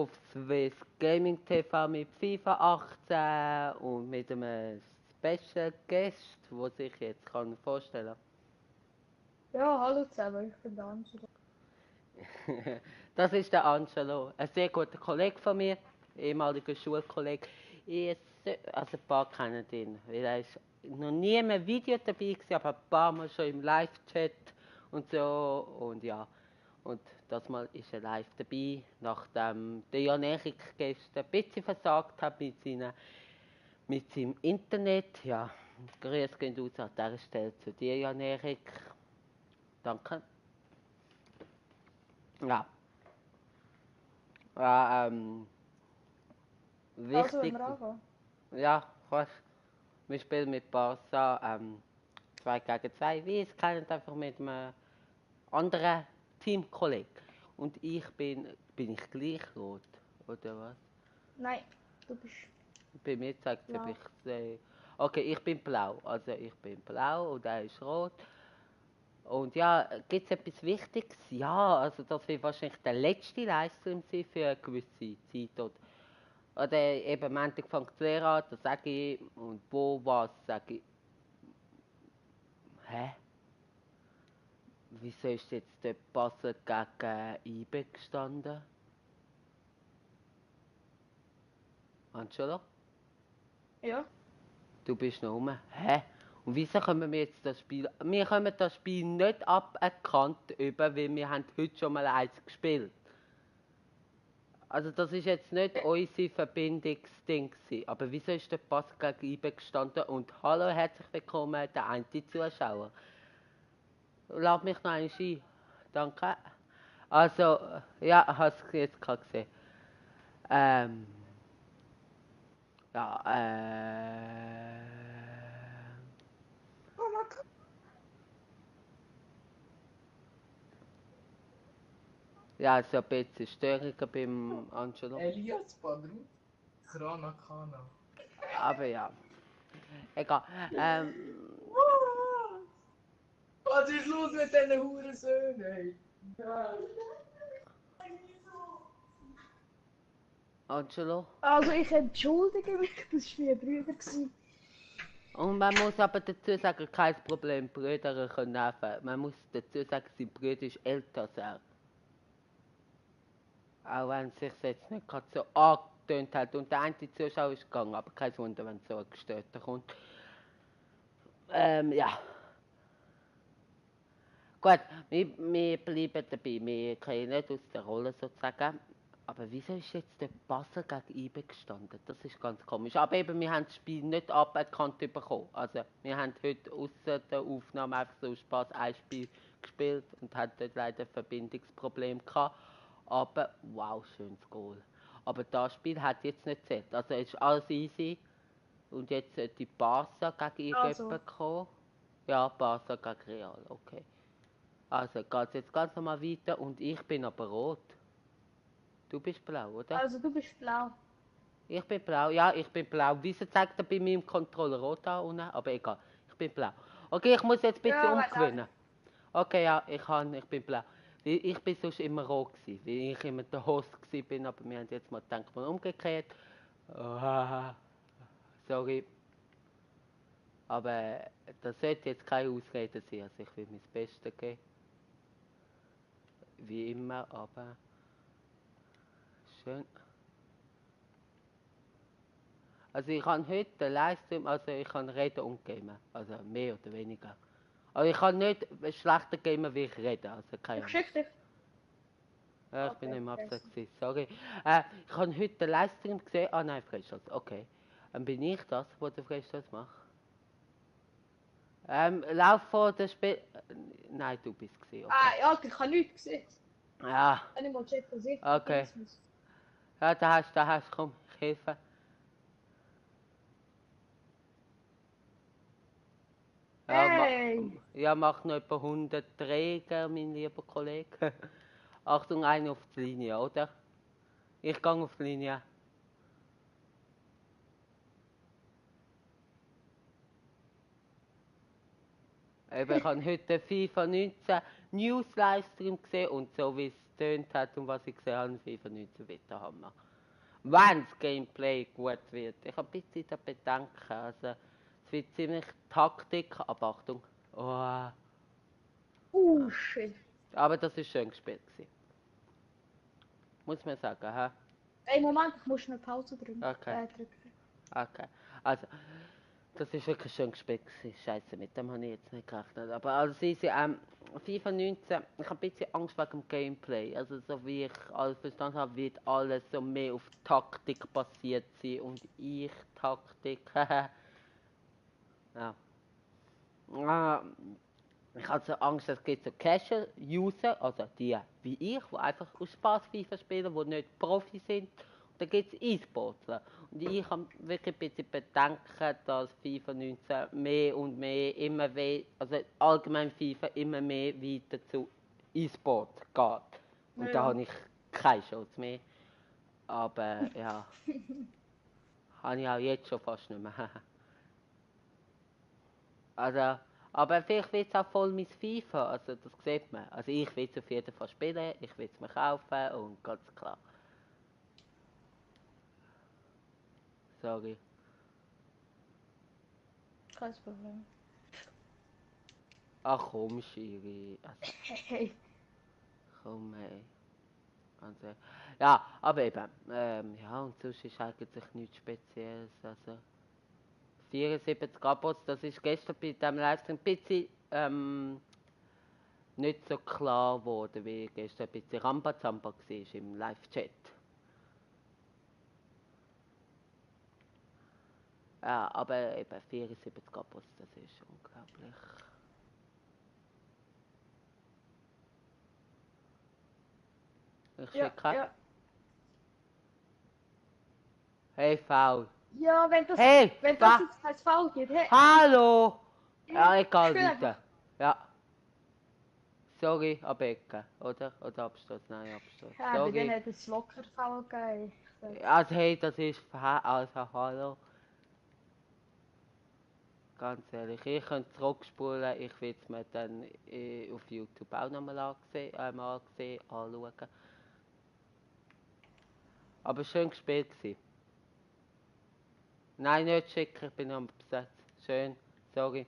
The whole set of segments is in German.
auf Swiss Gaming TV mit FIFA 18 und mit einem Special Guest, der sich jetzt vorstellen kann. Ja, hallo zusammen, ich bin der Angelo. Das ist der Angelo, ein sehr guter Kollege von mir, ehemaliger Schulkollege. Also ein paar kennen ihn, weil er ist noch nie in einem Video dabei gewesen, aber ein paar Mal schon im Live-Chat und so und ja. Und das Mal ist er live dabei, nachdem der Jan Erik gestern ein bisschen versagt hat mit seinem Internet. Ja, Grüße gehen aus an dieser Stelle zu dir, Jan Erik. Danke. Ja. Ja, Also, wenn wichtig. wir anfangen. Ja, fast. Wir spielen mit Barca 2 gegen 2. Wie es kennt, einfach mit einem anderen Teamkollegen. Und bin ich gleich rot, oder was? Nein, du bist Bei mir zeigt es, ob blau. ich sehe. Okay, ich bin blau. Also ich bin blau und er ist rot. Und ja, gibt es etwas Wichtiges? Ja, also das wird wahrscheinlich der letzte Livestream sein für eine gewisse Zeit. Oder eben Montag fängt die Lehre an, da sage ich, und wo was, sage ich. Hä? Wieso ist jetzt der Basel gegen IBE gestanden? Angelo? Ja. Du bist noch rum. Hä? Und wieso können wir jetzt das Spiel... Wir können das Spiel nicht aberkannt über, weil wir haben heute schon mal eins gespielt. Also das ist jetzt nicht unser Verbindungsding gewesen. Aber wieso ist der Pass gegen IBE gestanden? Und hallo, herzlich willkommen, der eine Zuschauer. Lad mich noch einmal ein. Danke. Also, ja, hast du jetzt gerade gesehen. Ähm... Ja, Ja, so ein bisschen Störungen beim Angelo. Elias Padru, Krana Kana. Aber ja. Egal. Was ist los mit diesen Hurensöhnen, ey? Angelo. Also, ich entschuldige mich, das war mein Bruder. Und man muss aber dazu sagen, kein Problem, Brüder können helfen. Man muss dazu sagen, sein Bruder ist älter als er. Auch wenn es sich jetzt nicht gerade so angetönt hat. Und der eine Zuschauer ist gegangen, aber kein Wunder, wenn so ein Gestörter kommt. Ja. Gut, wir bleiben dabei. Wir gehen nicht aus der Rolle sozusagen. Aber wieso ist jetzt der Basel gegen IBE gestanden? Das ist ganz komisch. Aber eben, wir haben das Spiel nicht aberkannt bekommen. Also, wir haben heute außer der Aufnahme einfach so Spaß ein Spiel gespielt und hatten dort leider ein Verbindungsproblem gehabt. Aber, wow, schönes Goal. Aber das Spiel hat jetzt nicht zählt. Also, es ist alles easy. Und jetzt die Barca gegen irgendjemanden kommen. Ja, Barca gegen Real, okay. Also geht es jetzt ganz normal weiter und ich bin aber rot. Du bist blau, oder? Also, du bist blau. Ich bin blau, ja, ich bin blau. Wieso zeigt er bei mir im Controller rot an unten? Aber egal, ich bin blau. Okay, ich muss jetzt ein bisschen umgewöhnen. Okay, ja, ich bin blau. Ich bin sonst immer rot gewesen, weil ich immer der Host bin, aber wir haben jetzt mal gedacht, mal umgekehrt. Sorry. Aber das sollte jetzt keine Ausrede sein, also ich will mein Bestes geben. Wie immer, aber schön. Also ich kann heute den Livestream, also ich kann reden und gamen, also mehr oder weniger. Aber ich kann nicht schlechter gamen, wie ich rede, also keine Ich schick dich. Ja, ich bin nicht im Absatz gewesen, sorry. Ich habe heute den Livestream gesehen, nein, Freistoß, okay. Bin ich das, der den Freistoß macht? Lauf vor dem Spiel... Nein, du bist es, okay. Ja, ich habe nichts gesehen. Ja. Wenn ich mal checken, was ich Okay. Ja, da hast, komm, ich helfe. Hey! Ja, mach noch etwa 100 Träger, mein lieber Kollege. Achtung, einer auf die Linie, oder? Ich gehe auf die Linie. Eben, ich habe heute den FIFA 19 News Livestream gesehen und so wie es getönt hat und was ich gesehen habe, FIFA 19 wird der Hammer. Wenn das Gameplay gut wird. Ich habe ein bisschen da Bedenken. Also, es wird ziemlich Taktik, aber Achtung. Oh, Shit. aber das ist schön gespielt gewesen. Muss man sagen, hä? Ey, Moment, ich muss schnell Pause drücken. Okay. Drücken. Okay. Also, das ist wirklich schön gespielt gewesen. Scheiße, mit dem habe ich jetzt nicht gerechnet. Aber also easy, FIFA 19, ich habe ein bisschen Angst wegen dem Gameplay. Also so wie ich alles verstanden habe, wird alles so mehr auf Taktik basiert sein und ich Taktik. Ja. Ich habe so Angst, es gibt so Casual-User, also die wie ich, die einfach aus Spaß FIFA spielen, die nicht Profi sind. Und dann gibt es E-Sportler. Und ich habe wirklich ein bisschen Bedenken, dass FIFA 19 mehr und mehr immer mehr, also allgemein FIFA immer mehr weiter zu E-Sport geht. Und da Ja. habe ich keine Chance mehr. Aber ja, habe ich auch jetzt schon fast nicht mehr. Also, aber vielleicht wird es auch voll mein FIFA, also das sieht man. Also ich will es auf jeden Fall spielen, ich will es mir kaufen und ganz klar. Sorry. Kein Problem. Ach komm, Schiri. Also, Hey. komm, ey. Also, ja, aber eben, ja, und sonst ist eigentlich nichts Spezielles. Also, 74 Abos, das ist gestern bei diesem Livestream ein bisschen, nicht so klar geworden, wie gestern ein bisschen Rambazamba war im Live-Chat. Ja, aber eben 74 Abos, das ist unglaublich. Ich Ja, schicke. ja. Hey, faul. Ja, wenn das Hey, jetzt als Foul geht, hey. Hallo! Ja, egal, Spiel weiter. einfach. Ja. Sorry, Abecke, oder? Oder Abstoß? Nein, Abstoß. Ja, bei denen Sorry. hat es locker Foul gegeben. Also, hey, das ist also, hallo. Ganz ehrlich, ich könnte zurückspulen, ich will es mir dann auf YouTube auch nochmal anschauen. Aber schön gespielt gewesen. Nein, nicht schicken, ich bin am besetzt. Schön, sorry.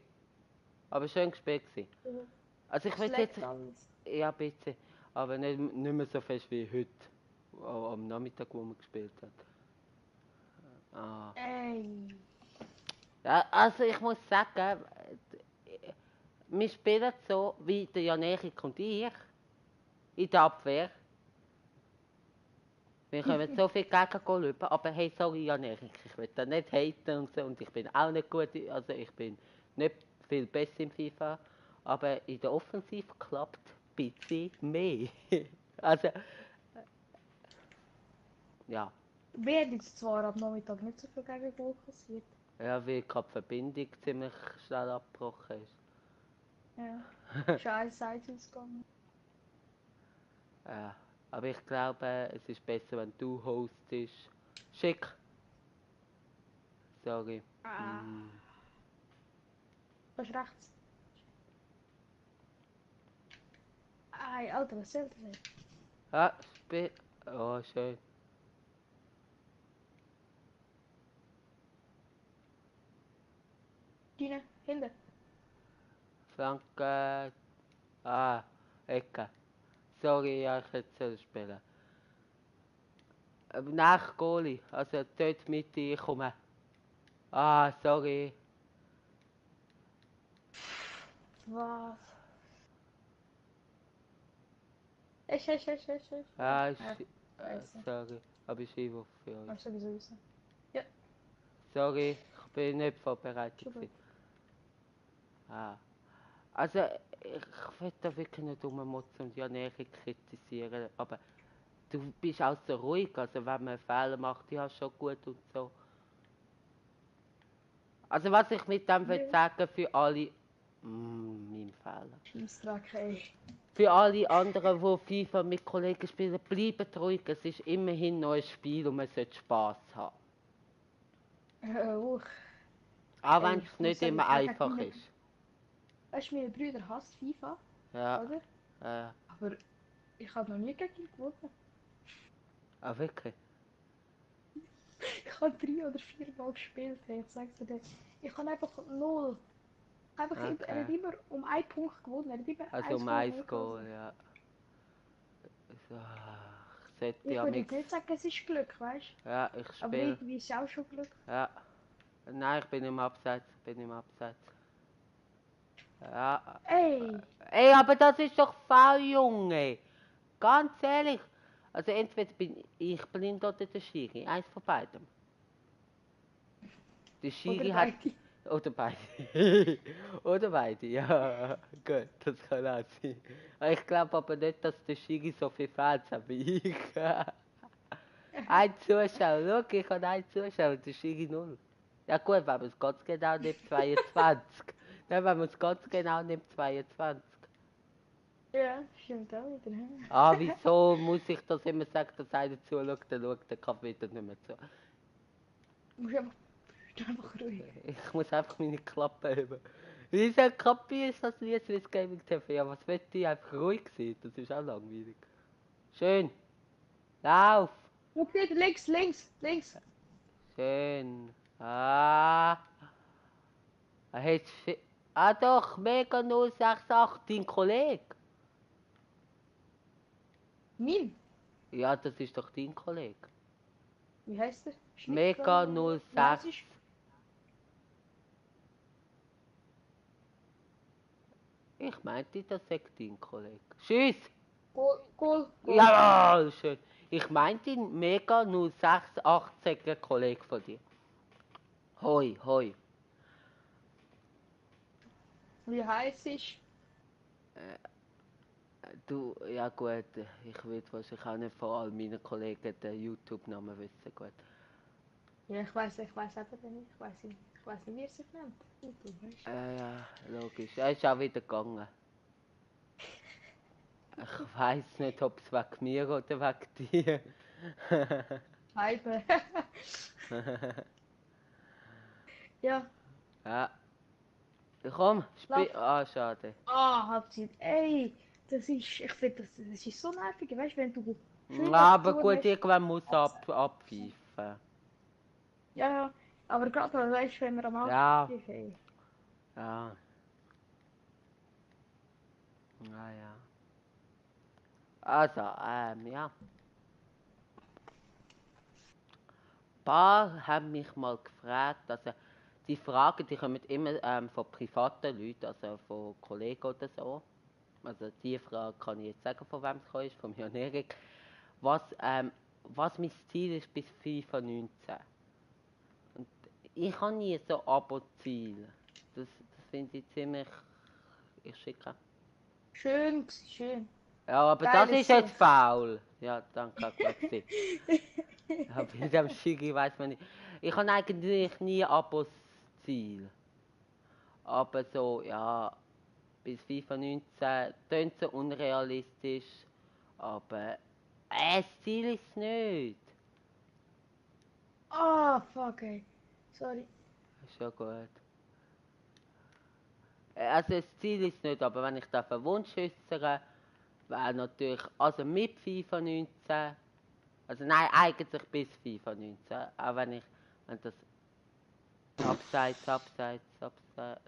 Aber schön gespielt gewesen. Also ich will jetzt, Alles. ja bitte, aber nicht mehr so fest wie heute, am Nachmittag, wo man gespielt hat. Ah. Ey. Ja, also ich muss sagen, wir spielen so wie der Jan-Erik und ich in der Abwehr. Wir können so viel Gegengol über, aber hey, sorry Jan-Erik, ich will da nicht haten und so, und ich bin auch nicht gut, also ich bin nicht viel besser im FIFA, aber in der Offensive klappt ein bisschen mehr. Also, ja. Wir haben jetzt zwar am Nachmittag nicht so viel Gegengol kassiert. Ja, weil gerade die Verbindung ziemlich schnell abgebrochen ist. Ja. Scheiße, Seite gegangen. Ja, aber ich glaube, es ist besser, wenn du hostest. Schick. Sorry. Ah. Das ist rechts. Ei, Alter, was soll das? Ah, Spiel. Oh, schön. Dine, hinten. Flanke. Ah, Ecke. Sorry, ja, ich hätte sollen spielen. Nach Goalie, also dort mit ich komme. Ah, sorry. Was? Ich. Ah, Ja, sorry. Aber ich Einwurf für euch. aber sowieso wissen. Sorry, ich bin nicht vorbereitet. Schon gut. Ah. Also, ich will da wirklich nicht rummotzen und Jan-Erik kritisieren, aber du bist auch so ruhig, also wenn man einen Fehler macht, ja schon gut und so. Also was ich mit dem will sagen für alle... mein Fehler. Scheissdreck, ey. Für alle anderen, die FIFA mit Kollegen spielen, bleibt ruhig, es ist immerhin noch ein Spiel und man sollte Spass haben. Auch wenn es nicht immer einfach ist. Weißt du, meine Brüder hasst FIFA, Ja, oder? Aber Ich habe noch nie gegen ihn gewonnen. Ah, wirklich? Ich habe 3 oder 4 Mal gespielt, hey, ich sag's dir. Ich habe einfach 0. Er hat Okay. immer um 1 Punkt gewonnen. Er hat immer Also 1 um Goal 1 mehr gehabt. Goal, ja. So, ich sollte Ich ja würde mix. jetzt nicht sagen, es ist Glück, weißt Ja, ich du? Aber spiele. irgendwie ist es auch schon Glück. Ja. Nein, ich bin im Abseits. Bin im Abseits. Ja. Ey! Ey, aber das ist doch faul, Junge. Ganz ehrlich. Also entweder bin ich blind oder der Schiri. Eins von beidem. Der Oder Schiri hat. beide. Oder beide. Oder beide, ja. Gut, das kann auch sein. Ich glaube aber nicht, dass der Schiri so viel Fans hat wie ich. Ein Zuschauer, schau, ich habe einen Zuschauer, der Schiri null. Ja gut, wenn man es ganz genau nimmt, 22. Nein, wenn man es ganz genau nimmt, 22. Ja, stimmt auch wieder. Hm? Ah, wieso muss ich das immer sagen, dass einer zuschaut, dann schaut der Kaffee wieder nicht mehr zu. Du musst einfach ruhig. Ich muss einfach meine Klappe haben. Wieso kapierst du das nicht, wie das Gaming TV? Ja, was will ich? Einfach ruhig sein, das ist auch langweilig. Schön. Lauf. Guck nicht, links, links, links. Schön. Ah. Er hat ah doch, Mega 068, dein Kollege. Min. Ja, das ist doch dein Kollege. Wie heißt der? Mega Wie heißt 06. er? Ich meinte, das sagt dein Kollege. Tschüss! Goal, Goal, Goal. Jawohl, schön. Ich meinte Mega 068, ein Kollege von dir. Hoi, hoi. Wie heißt ich? Du, ja gut, ich will wahrscheinlich auch nicht von all meinen Kollegen den YouTube-Namen wissen, gut. Ja, ich weiß eben nicht. Ich weiß nicht, wie er sich nennt. YouTube, weißt Ja, logisch. Er ist auch wieder gegangen. Ich weiß nicht, ob es wegen mir oder wegen dir. du? Scheibe. Ja, Ja. Komm, lauf. spiel. Ah, schade. Ah, Halbzeit. Ey, ich finde, das ist so nervig, weißt du, wenn du 5 Aber Aktionen gut, hast. irgendwann muss er abpfeifen. Ja, ja, aber gerade, weißt du, wenn wir am Anfang Ja, sind, hey. ja. Naja. Also, ja. Ein paar haben mich mal gefragt, also die Fragen, die kommen immer von privaten Leuten, also von Kollegen oder so. Also die Frage kann ich jetzt sagen, von wem es gekommen ist, von Jan Erik. Was mein Ziel ist bis FIFA 19. Und ich habe nie so Abo-Ziel. Das finde ich ziemlich... Ich schicke. Schön, schön. Ja, aber das Geiles ist jetzt Sicht. faul. Ja, danke, merci. Ja, bei dem Schigi weiß man nicht. Ich habe eigentlich nie Abos-Ziel. Aber so, ja, bis FIFA 19 tönt so unrealistisch. Aber das Ziel ist es nicht. Ah, fuck, ey. Sorry. Ist ja gut. Also das Ziel ist es nicht, aber wenn ich darf einen Wunsch äußern, wäre natürlich, also mit FIFA 19, also nein, eigentlich bis FIFA 19, auch wenn das abseits,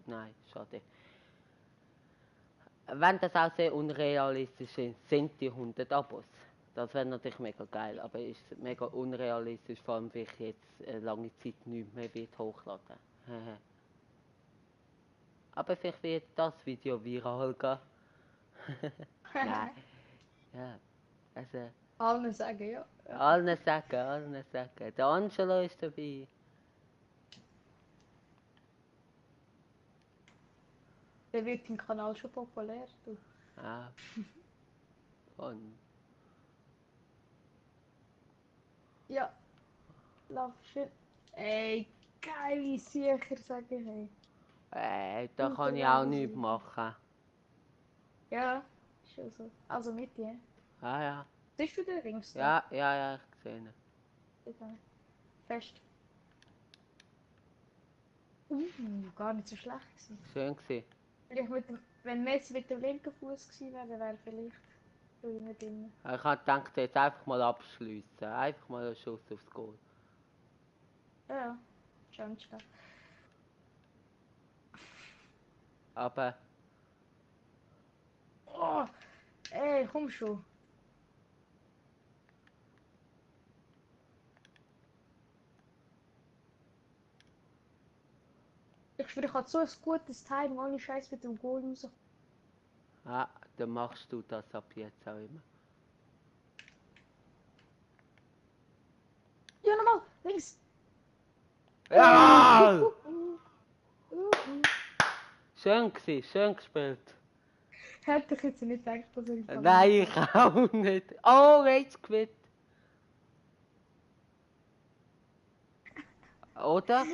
nein, schade. Wenn das auch sehr unrealistisch ist, sind die 100 Abos. Das wäre natürlich mega geil, aber ist mega unrealistisch, vor allem weil ich jetzt eine lange Zeit nicht mehr wird hochladen. Aber vielleicht wird das Video viral gehen. Nein, ja, also Allen sagen, ja. allen sagen, allen sagen. Der Angelo ist dabei. Der wird im Kanal schon populär, du. Ah, und, Ja, lauf schön. Ey, geil, wie sicher, sage ich, ey. da kann Super ich auch geil, nichts sicher. machen. Ja, schon so. Also mit dir. Ah ja, Siehst du den Rings da? ja, ich sehe ihn. Bitte. Fest. Gar nicht so schlecht gewesen. Schön gewesen. Vielleicht wenn Messi mit dem linken Fuß gewesen wäre, wäre vielleicht. Nicht drin. Ich habe gedacht, jetzt einfach mal abschliessen. Einfach mal einen Schuss aufs Goal. Ja, schon schnell. Aber Oh, ey, komm schon. Ich schwöre, ich hatte so ein gutes Timing, ohne Scheiß mit dem Goal raus. ja, dann machst du das ab jetzt auch immer. Ja, nochmal, links. Ja! Uh. Schön gewesen, schön gespielt. Hätte ich jetzt nicht gedacht, dass ich das Nein, ich auch nicht. Oh, jetzt gewinnt. Oder?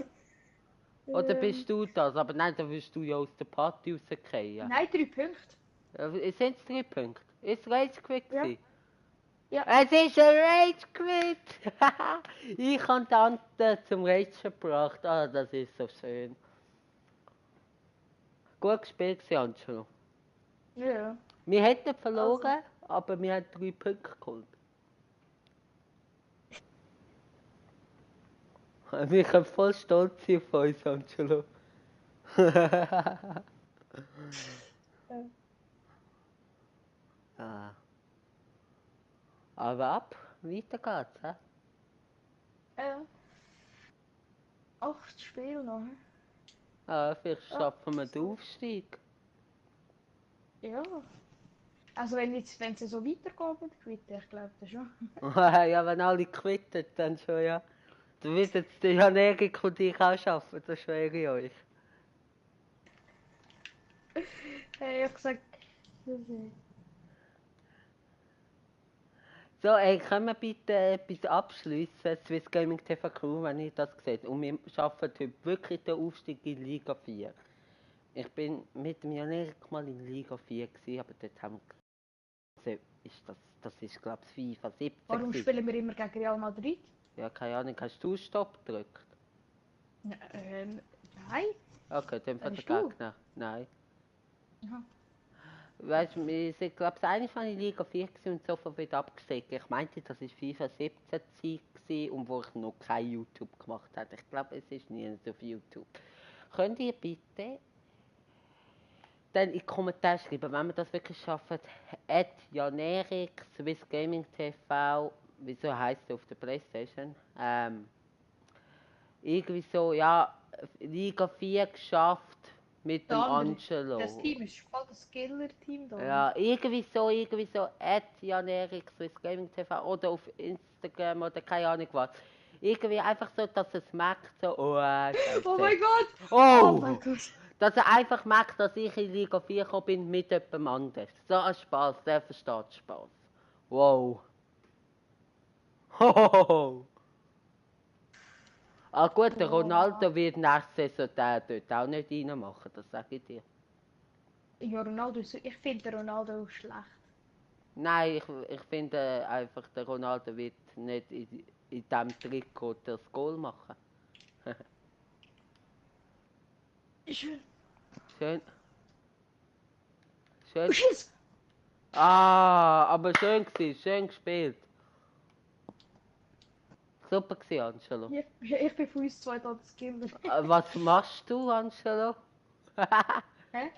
Oder bist du das? Aber nein, dann wirst du ja aus der Party rausgehen. Nein, 3 Punkte. Sind es 3 Punkte? Ist es Rage Quit? Ja. gewesen? Ja. Es ist ein Rage Quit! Ich habe Tante zum Rage gebracht. Ah, das ist so schön. Gut gespielt, Angelo. Ja. Wir hätten verloren, aber wir haben 3 Punkte geholt. Wir können voll stolz sein auf uns, Angelo. Ah. Aber ab, weiter geht's, hä? Ja. 8 Spiele noch. Ah, vielleicht Ja. schaffen wir den Aufstieg. Ja. Also wenn es so weitergeht mit Quitter, ich glaube das schon. Ja, wenn alle quitten, dann schon, ja. Dann wird jetzt der Janerik und ich auch schaffen, das schwöre ich euch. Hey, ich habe gesagt, So, ey, können wir bitte etwas abschliessen? Swiss Gaming TV Crew, wenn ihr das seht. Und wir schaffen heute wirklich den Aufstieg in Liga 4. Ich bin mit dem Janerik mal in Liga 4 gewesen, aber dort haben wir gesehen, das ist glaube ich FIFA 17 warum gewesen. spielen wir immer gegen Real Madrid? Ja, keine Ahnung, hast du Stopp gedrückt? Nein. Okay, dann von der Hast du? Gegner. Nein. Aha. Weißt du, wir sind, glaube ich, eigentlich war in Liga 4 gewesen und sofort wieder abgestiegen. Ich meinte, das war FIFA 17 Zeit gewesen, und wo ich noch kein YouTube gemacht habe. Ich glaube, es ist nie auf YouTube. Könnt ihr bitte dann in die Kommentare schreiben, wenn wir das wirklich schaffen, @janerik, Swiss Gaming TV, wieso heisst es auf der Playstation? Irgendwie so, ja, Liga 4 geschafft mit dem Angelo. Das Team ist voll das Killer-Team da. Ja, irgendwie so, @janerik Swiss Gaming TV oder auf Instagram oder keine Ahnung was. Irgendwie einfach so, dass es merkt, so, oh, Scheiße. Oh mein Gott! Oh! mein Gott! Dass er einfach merkt, dass ich in Liga 4 gekommen bin mit jemandem anders. So ein Spaß, der versteht Spaß. Wow. Hohoho. Ah gut, der Ronaldo wird nächste Saison dort auch nicht reinmachen, das sage ich dir. Ja, Ronaldo ist so, ich finde Ronaldo schlecht. Nein, ich finde einfach, der Ronaldo wird nicht in diesem Trikot das Goal machen. Schön. Schön. Schön. Schiss! Ah, aber schön gewesen, schön gespielt. Super gewesen, Angelo. Ich bin von uns zwei da das Killer. Was machst du, Angelo? Hä?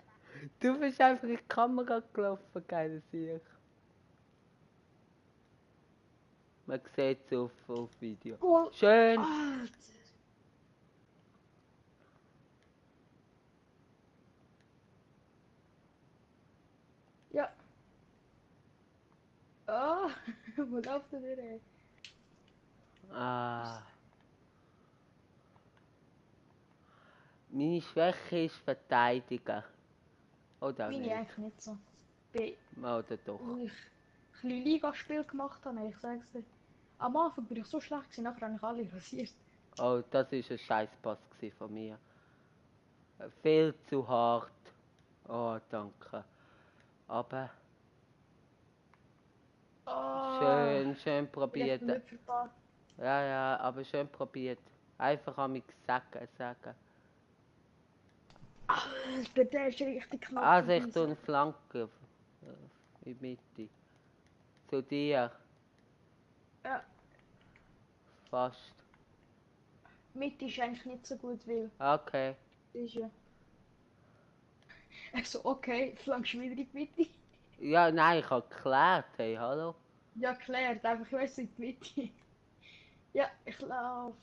Du bist einfach in die Kamera gelaufen, geile Sieg. Man sieht es auf Video. Goal. Schön. Alter. Ja. Ah, wo läuft der denn? Ah. Meine Schwäche ist verteidigen. Oder auch Meine nicht. eigentlich nicht so. Bei, Oder doch. wo ich ein bisschen Ligaspiel gemacht habe, ich sag's dir. Am Anfang bin ich so schlecht gewesen, nachher habe ich alle rasiert. Oh, das war ein Scheißpass von mir. Viel zu hart. Oh, danke. Aber schön Ich probiert. bin nicht verpasst. Ja, aber schön probiert. Einfach an mich sagen. Alter, der ist richtig knapp. Also ich vorbei. tue eine Flanke in die Mitte. Zu dir. Ja, Fast. Mitte ist eigentlich nicht so gut, weil Okay. das ist ja... Ich so, okay, flankst du wieder in die Mitte? Ja, nein, ich habe geklärt. Hey, hallo. Ja, klärt, einfach, ich weiss, in die Mitte. Ja, ich lauf.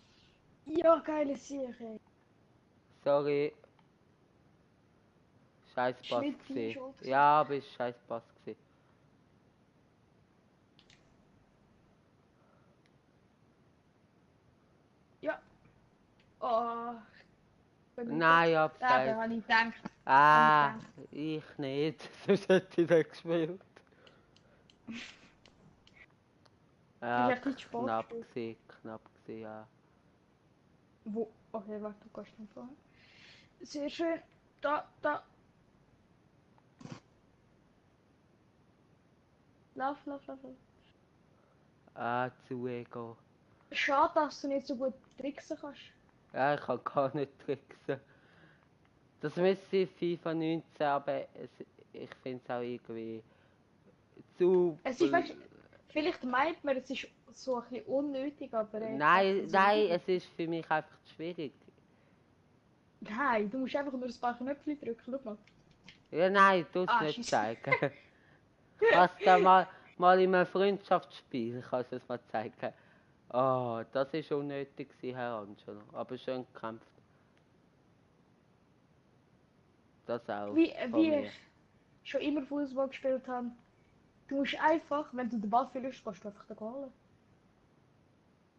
Ja, geile Sache. Sorry. Scheiß Ist Pass nicht deine gewesen. Schuld. Ja, aber ist scheiß Pass gewesen. Ja. Oh, Nein, da abseits. habe ich gedacht. Ah, Habe ich nicht. Sonst hätte ich nicht gespielt. ich Ja, gedacht. Du hast echt Sport gespielt. knapp gewesen, ja. Wo? Okay, warte, du kannst nicht fahren. Sehr schön. Da. Lauf. Ah, zu Ego. Schade, dass du nicht so gut tricksen kannst. Ja, ich kann gar nicht tricksen. Das müsste FIFA 19, aber ich finde es auch irgendwie zu... Es ist, weißt, vielleicht meint man, es ist so ein bisschen unnötig, aber ich sag's dir so, wie es Es ist für mich einfach zu schwierig. ist. Nein, du musst einfach nur ein paar Knöpfe drücken. Schau mal. Ja, nein, tu es Ah, nicht scheiße. zeigen. Kannst du mal in einem Freundschaftsspiel, kannst du es mal zeigen. Oh, das ist unnötig gewesen, Herr Angelo. Aber schön gekämpft. Das auch von Wie mir. ich schon immer Fußball gespielt habe. Du musst einfach, wenn du den Ball verlierst, kannst du einfach den Goal holen.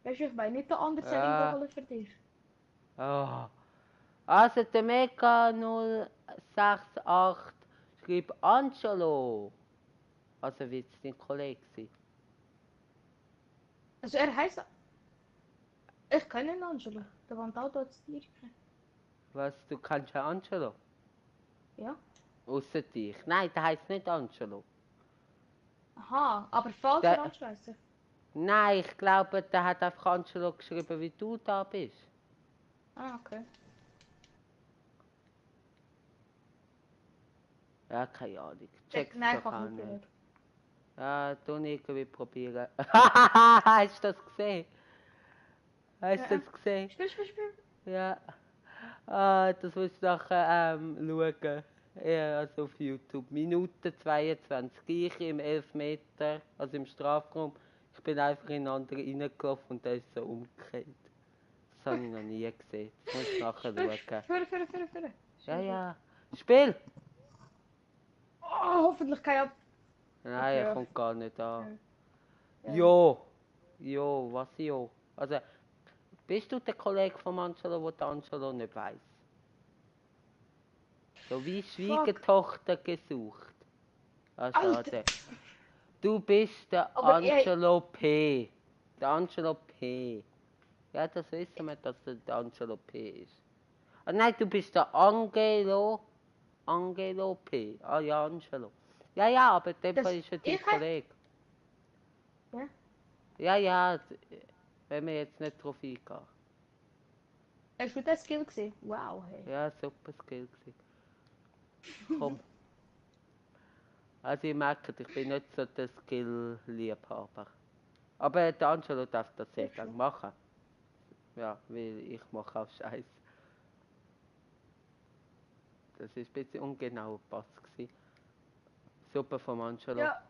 Weißt du, ich meine, nicht der andere soll ihn Ja. holen für dich. Oh. Also der Mega 068 schrieb Angelo. Also wie es dein Kollege sein. Also er heißt, ich kenne ihn, Angelo. Der wohnt auch dort in Dirken. Was, du kennst ja Angelo? Ja. Außer dich. Nein, der heißt nicht Angelo. Aha, aber falscher Der, Anschweißer. nein, ich glaube, der hat einfach Angelo geschrieben, wie du da bist. Ah, okay. Ja, keine Ahnung. Check's Nein, doch ich auch kann nicht. nicht. Ja, tu irgendwie probieren. Hast du das gesehen? Hast du Ja. das gesehen? Spiel. Ja. Ah, das musst du nachher schauen. Ja, also auf YouTube. Minute 22. Ich im Elfmeter, also im Strafraum. Ich bin einfach in den anderen reingelaufen und der ist so umgekehrt. Das habe ich noch nie gesehen. Das musst du nachher schauen. Führen. Ja, ja. Spiel! Oh, hoffentlich kein Ab... Nein, Okay, er ja. kommt gar nicht an. Ja. Jo! Jo, was jo? Also, bist du der Kollege von Angelo, der Angelo nicht weiss? So wie Fuck. Schwiegertochter gesucht. Ah, Alter. schade. Du bist der Aber ey, Angelo P. Der Angelo P. Ja, das wissen wir, dass der Angelo P ist. Ah nein, du bist der Angelo. Angelo P. Ah ja, Angelo. Ja, ja, aber in dem das... Fall ist ja dein Ich hab... Kollege. Ja? Ja, ja, wenn wir jetzt nicht drauf eingehen. Hast du das Skill gesehen? Wow, hey. Ja, super Skill gewesen. Komm. Also ihr merkt, ich bin nicht so der Skill-Liebhaber. Aber der Angelo darf das sehr Ich gerne schon. machen. Ja, weil ich mache auch Scheiß. Das ist ein bisschen ungenau Pass gewesen. Super vom Angelo. Ja.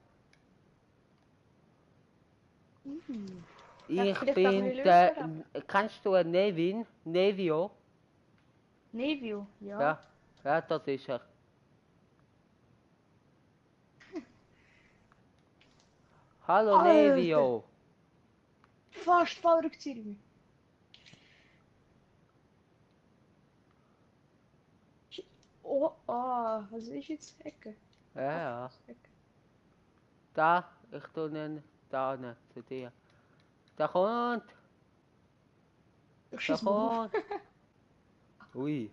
Mhm. Darf Ich vielleicht auch ein bin bisschen der... lösen, aber... Kennst du einen Nevin? Nevio? Nevio, ja. Ja. Ja, das ist er. Hallo Alter. Nevio. Fast Fallrückzieher. Oh, was ist jetzt Ecke? Ja, Ach, ja. Ecke. Da, ich tue ihn da hin, zu dir. Da kommt. Ich Da schieß mal auf. kommt. Ui.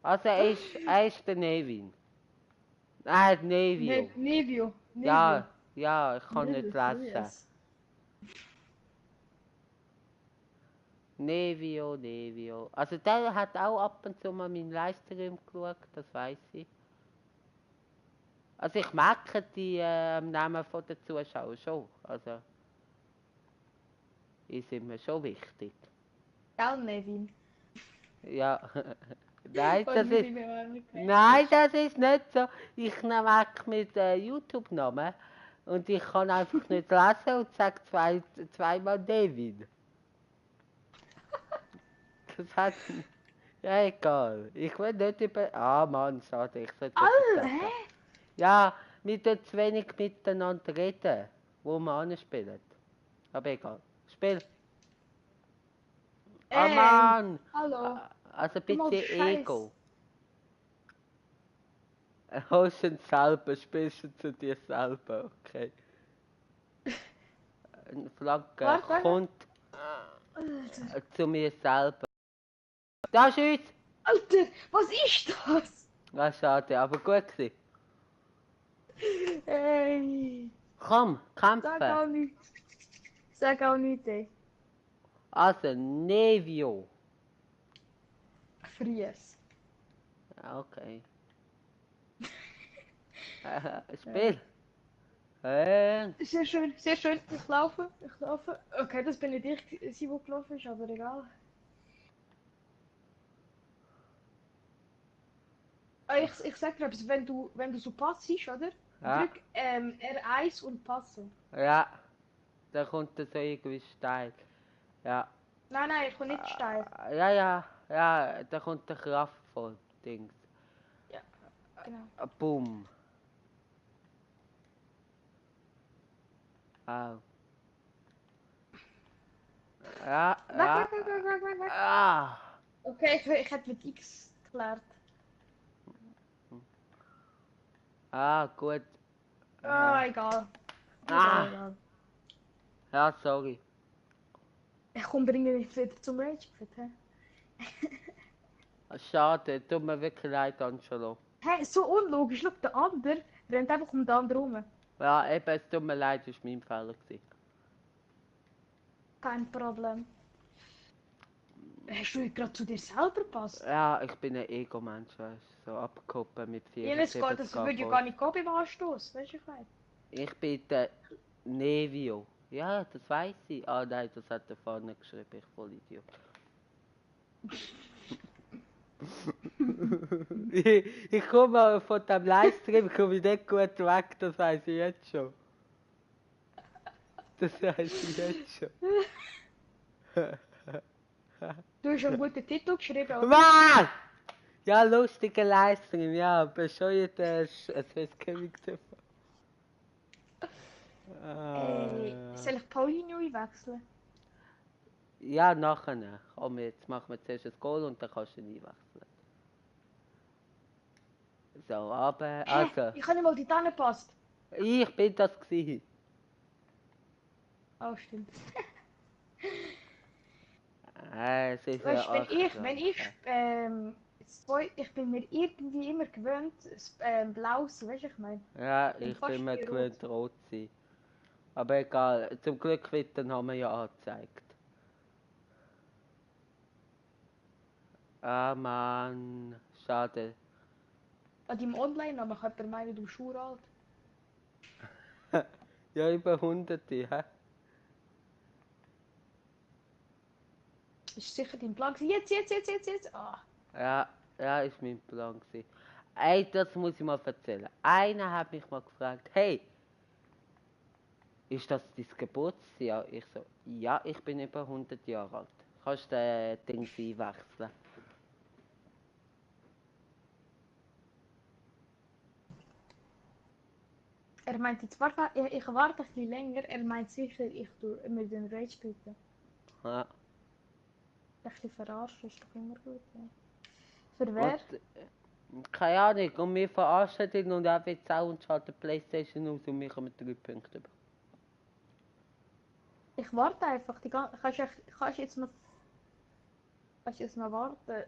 Also er ist der Nevin. Nevio. Nevio. Ja, ja, ich kann nicht lesen. Yes. Nevio. Also der hat auch ab und zu mal meinen Livestream geschaut, das weiß ich. Also ich merke die Namen von den Zuschauern schon. Also, die sind mir schon wichtig. Gell, Nevin? Ja. Nein, Was das mit ist. ihm erwähnt? Nein, das ist nicht so. Ich merke mit YouTube-Namen und ich kann einfach nicht lesen und sage zweimal David. Das hat. Ja, egal. Ich will nicht über. Ah, Mann, schade, ich sollte etwas Hä? sagen. Ja, wir tun zu wenig miteinander reden, wo wir anspielen. Aber egal. Spiel. Ah, Mann! Hallo. Also Du mal bitte Scheiß. Ego. Ocean selber, spielst du zu dir selber, okay. Eine Flagge Warte. kommt Alter. zu mir selber. Da ist uns! Alter, was ist das? Ah, schade, aber gut gewesen. Ey. Komm, Sag kämpfen. auch nichts. Sag auch nichts, ey. Also, Nevio. Fries. Okay. Spiel. Äh, Sehr schön, sehr schön. Ich laufe, ich laufe. Okay, das bin nicht ich, sie wo gelaufen ist, aber egal. Ich sag dir etwas, wenn du so Pass siehst, oder? ja, Drück R1 und passen. ja, da kommt so irgendwie steil. Ja. Nein, ich bin nicht steil. Ja, da kommt der kraftvoll Dings. Ja, genau. Boom. Au. Ja, ja. Weg. Ah. Okay, ich hätte mit X geklärt. Ah, gut. Ah, egal. Egal. Ja, sorry. Ich komm, bringe mich wieder zum Rage Quit, hä? Schade, tut mir wirklich leid, Angelo. Hä, so unlogisch. Schau, der andere rennt einfach um den anderen rum. Ja, eben, es tut mir leid, das war mein Fehler gewesen. Kein Problem. Hast du gerade zu dir selber gepasst? Ja, ich bin ein Ego-Mensch, weißt du, so abgekoppelt mit Jenes 74 geht, das würde ja gar nicht gehen beim Anstoß, weißt du, ich meine? Ich bin der Nevio. Ja, das weiß ich. Ah nein, das hat er vorne geschrieben, ich voll Idiot. ich komme von dem Livestream komme ich nicht gut weg, das weiß ich jetzt schon. Das weiß ich jetzt schon. Du hast einen guten Titel geschrieben, oder? Mann! Ja, lustiger Livestream, ja, bescheuerter Swiss Gaming TV. Soll ich Paulinho einwechseln? Ja, nachher. Komm, jetzt machen wir zuerst ein Goal und dann kannst du ihn einwechseln. So, aber, Hä? also, Ich habe nicht mal die Tanne gepasst. ich bin das gewesen. Oh, stimmt. Es ist Weißt du, ich bin mir irgendwie immer gewöhnt, blau zu sein, weißt du, ich meine. Ja, bin ich fast bin mir wie gewöhnt, rot zu sein. Aber egal, zum Glück wird den haben wir ja angezeigt. Ah, Mann, schade. An deinem Online-Namen könnte man meinen, du bist alt. Ja, über Hunderte, hä? Ist sicher dein Plan gewesen. Jetzt. Ah. Ja, ist mein Plan gewesen. Ey, das muss ich mal erzählen. Einer hat mich mal gefragt, hey, ist das dein Geburtsjahr? Ich so, ja, ich bin über 100 Jahre alt. Kannst du den Ding einwechseln? Er meint jetzt, warte, ich warte ein bisschen länger. Er meint sicher, ich tue mit den Rage bitte. Ja. Ein bisschen verarschen ist doch immer gut. Ja. Für wer? Und, keine Ahnung, und wir verarschen ihn und er wird auch und schaltet die Playstation aus und wir kommen 3 Punkte über. Ich warte einfach. Kannst jetzt noch warten?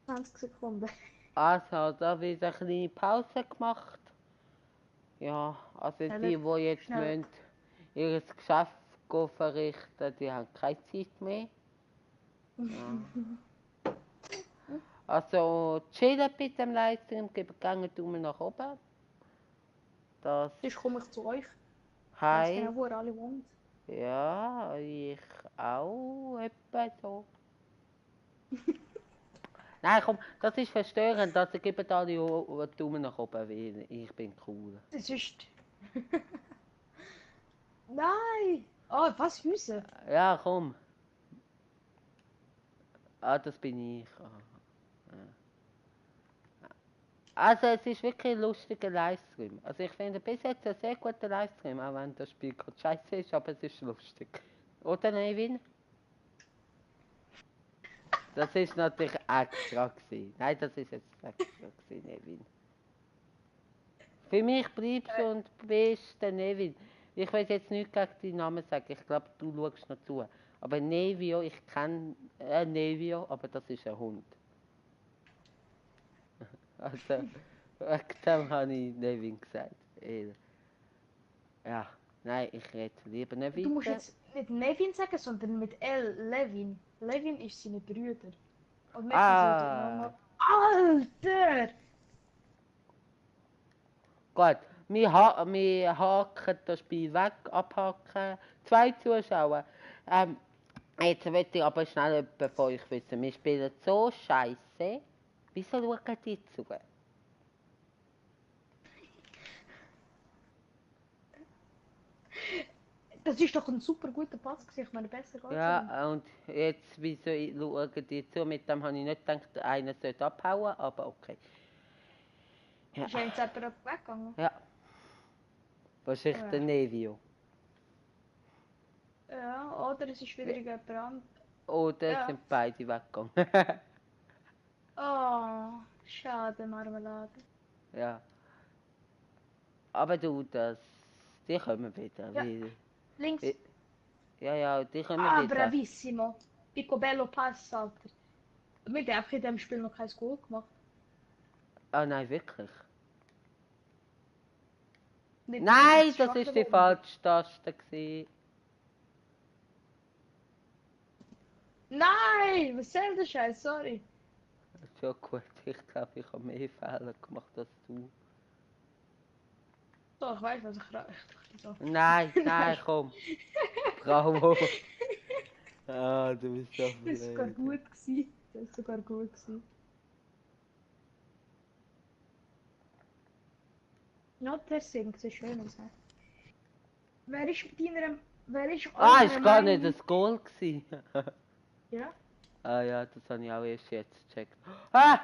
20 Sekunden. Also, da wird eine kleine Pause gemacht. Ja, also die jetzt Schnell. müssen ihr Geschäft gehen verrichten, die haben keine Zeit mehr. Ja. Also chillen bei dem Livestream, geben gerne Daumen nach oben. Das Sonst komme ich zu euch. Ich weiss Hi. genau, wo ihr alle wohnt. Ja, ich auch etwa so. Nein, komm, das ist verstörend. Also gebt alle einen Daumen nach oben, weil ich bin cool. Das ist... Nein! Oh, was Füße? Ja, komm. Ah, das bin ich. Ah, ja. Also es ist wirklich ein lustiger Livestream. Also ich finde bis jetzt ein sehr guter Livestream, auch wenn das Spiel gerade scheiße ist, aber es ist lustig. Oder Nevin? Das ist natürlich extra gewesen. Nein, das ist jetzt extra gewesen, Nevin. Für mich bleibst du und bist der Nevin. Ich will jetzt nicht gegen deinen Namen sagen, ich glaube, du schaust noch zu. Aber Nevio, ich kenne Nevio, aber das ist ein Hund. Also, wegen dem habe ich Nevin gesagt. Ja, nein, ich rede lieber nicht Du musst weiter. jetzt nicht Nevin sagen, sondern mit L. Levin. Levin ist seine Brüder. Und nicht so der Ah, Name. Alter! gut. Wir haken das Spiel weg, abhaken. 2 Zuschauer. Jetzt möchte ich aber schnell etwas von euch wissen. Wir spielen so scheiße. Wieso schauen die zu? Das ist doch ein super guter Pass gewesen. Ich meine, besser geht's ja nicht. Ja, und jetzt, wieso schauen die zu? Mit dem habe ich nicht gedacht, einer sollte abhauen, aber okay. Ja, Ist ja jetzt jemand weggegangen? ja. Wahrscheinlich Ja. der Nevio. Ja, oder es ist wieder jemand anderes. Oder Ja. sind beide weggegangen? Oh, schade, Marmelade. Ja. Aber du, die kommen wieder. Ja, links. Ja, die kommen Ah, wieder. bravissimo. Picobello Pass, Alter. Wir haben einfach in diesem Spiel noch kein Goal gemacht. Ah nein, wirklich? Nicht Nein, jetzt das schwache ist die Bombe. falsche Taste gewesen. Nein, was soll der Scheiß? Sorry. Schon gut, ich glaube, ich habe mehr Fehler gemacht als du. So, ich weiß, was ich recht so. Nein, nein, komm. Bravo. Ah, du bist so Das war sogar blöd. gut gewesen. Das war sogar gut gewesen. Ja, der singt so schön aus. Ne? Wer ist Ah, eurer ist gar nicht Meinung? das Goal gewesen. Ja? Ah ja, das habe ich auch erst jetzt gecheckt. Ah!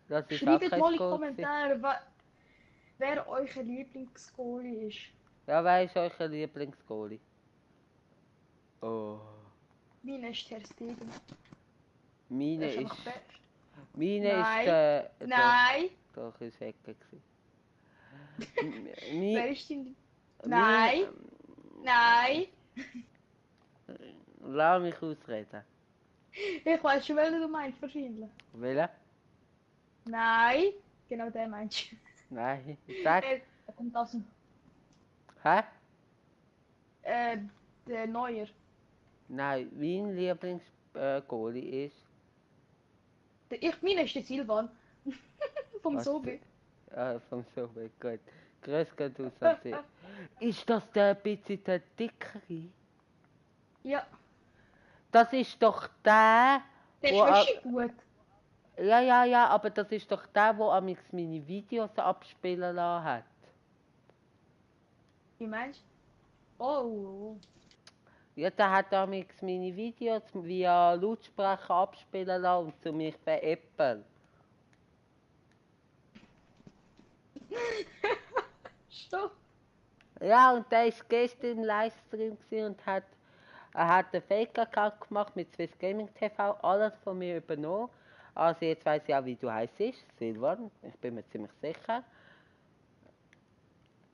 Das ist auch Schreibt kein mal in die Goal gewesen. Kommentare, wer euer Lieblingsgoalie ist. Ja, wer ist euer Lieblingsgoalie? Oh. Meine ist Ter Stegen. Meine Das ist ist... einfach best. Meine ist Nein. der... Nein. Doch, ist Ecke gewesen. Wer ist denn... Mein... Nein. Nein. Lass mich ausreden. Ich weiß schon, welchen du meinst, wahrscheinlich. Welcher? Nein. Genau der meinst du. Nein, sag. Der kommt aus dem... Hä? Der Neuer. Nein, mein Lieblingsgoalie ist... Meine ist der Silvan. Vom Was? Sobi. Vom Sobe, gut. Grüß Gott aus am See. Ist das der ein bisschen der dickere? Ja, Das ist doch der... der ist wo wirklich gut. ja, aber das ist doch der, der amigs meine Videos abspielen lassen hat. Wie meinst du? Oh. Ja, der hat amigs meine Videos via Lautsprecher abspielen lassen und zu mich veräppeln. Stopp. Ja, und der war gestern im Livestream und er hat einen Fake-Account gemacht mit Swiss Gaming TV, alles von mir übernommen. Also jetzt weiss ich auch, wie du heisst, Silvan, ich bin mir ziemlich sicher.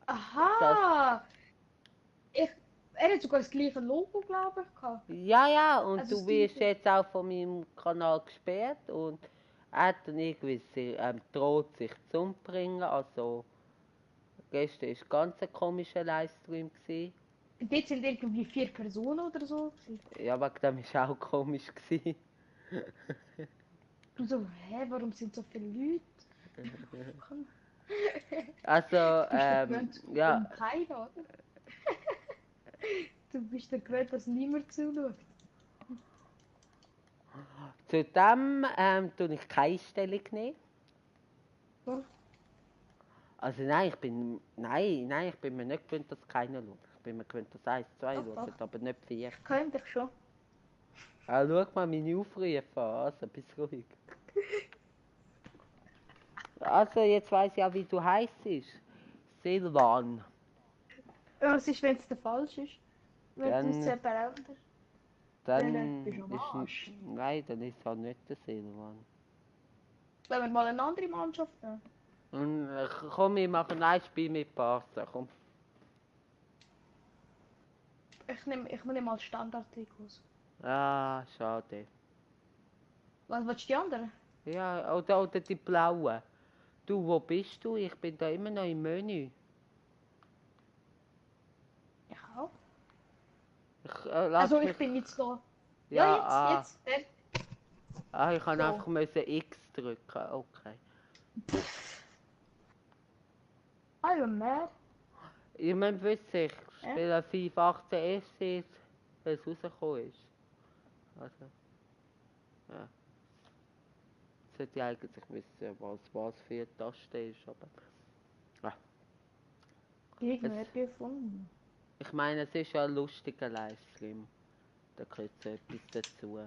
Aha. Er hat sogar das gleiche Logo, glaube ich, gehabt. Ja, und Also du das wirst gleiche. jetzt auch von meinem Kanal gesperrt und er hat dann irgendwie droht sich zu umbringen, also gestern war ganz ein komischer Livestream gewesen. Dort sind irgendwie 4 Personen oder so. Ja, wegen dem war auch komisch gewesen. Du so, hä, warum sind so viele Leute? Also, ja, Keiner, oder? Du bist ja gewöhnt, dass niemand zuschaut. zu dem tue ich keine Stellung nehmen. So. Also nein, ich bin mir nicht gewöhnt, dass keiner schaut. Ich bin mir gewöhnt, dass 1, 2 Doch, schauen, doch. aber nicht 4. Könnte ich schon. Ah, schau mal meine Aufrufe an, also bist ruhig. Also, jetzt weiss ich auch, wie du heisst. Silvan. Was ist, wenn es der falsch ist? Wenn du es Dann, selber änderst? dann bist du am ist... Arsch. Nein, dann ist es halt nicht der Silvan. Wenn wir mal eine andere Mannschaft nehmen. Und komm, wir machen ein Spiel mit Barca, komm. Ich nehme mal Standardtrikots. Ah, schade. Was willst du die anderen? Ja, oder die blauen. Du, wo bist du? Ich bin da immer noch im Menü. Ich auch. Lass Also mich... ich bin jetzt da. Ja, Ja, jetzt. ich kann So. einfach müssen X drücken, okay. Also mehr. Ich meine, wissen, ich spiele 518 FC, weil es rausgekommen ist. Also, ja. Sollte ich eigentlich wissen, was für eine Taste ist, aber... Gegner gefunden. Ich meine, es ist ja ein lustiger Livestream. Da gehört so etwas dazu.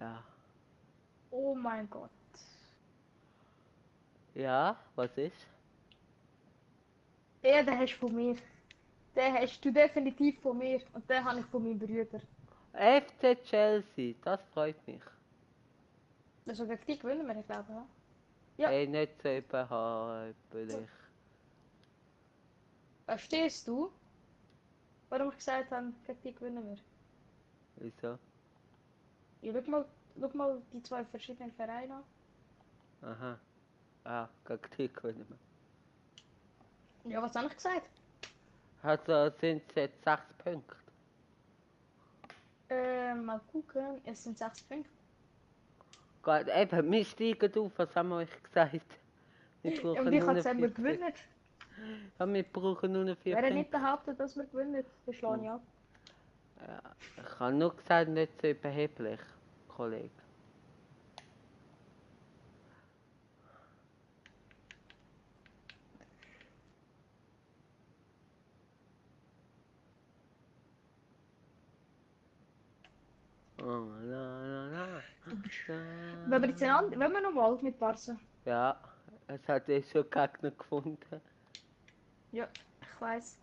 Ja. Oh mein Gott. Ja, was ist? Den hast du von mir. Den hast du definitiv von mir. Und den habe ich von meinen Brüdern. FC Chelsea, das freut mich. Also gegen die gewinnen wir, ich glaube. Ja. Ja. Hey, nicht so überheblich. Verstehst du? Warum ich gesagt habe, gegen die gewinnen wir? Wieso? Ja, schau mal die zwei verschiedenen Vereine an. Aha. Ah, gegen die gewinnen wir. Ja, was habe ich gesagt? Also sind es jetzt 6 Punkte. Mal gucken. Es sind 6 Punkte. Gut, eben, wir steigen auf, was haben wir euch gesagt? Wir Ja, brauchen und ich nur habe noch gesagt, 4 wir Punkte. gewinnen. Ja, wir brauchen nur noch 4 Wer nicht Punkte. behauptet, dass wir gewinnen, dann schlage ich ab. Ja, ich habe nur gesagt, nicht so überheblich, Kollege. Oh, la, la, la. Wenn wir jetzt wenn wir nochmal mit Barca. Ja, es hat eh schon Gegner gefunden. Ja, ich weiß.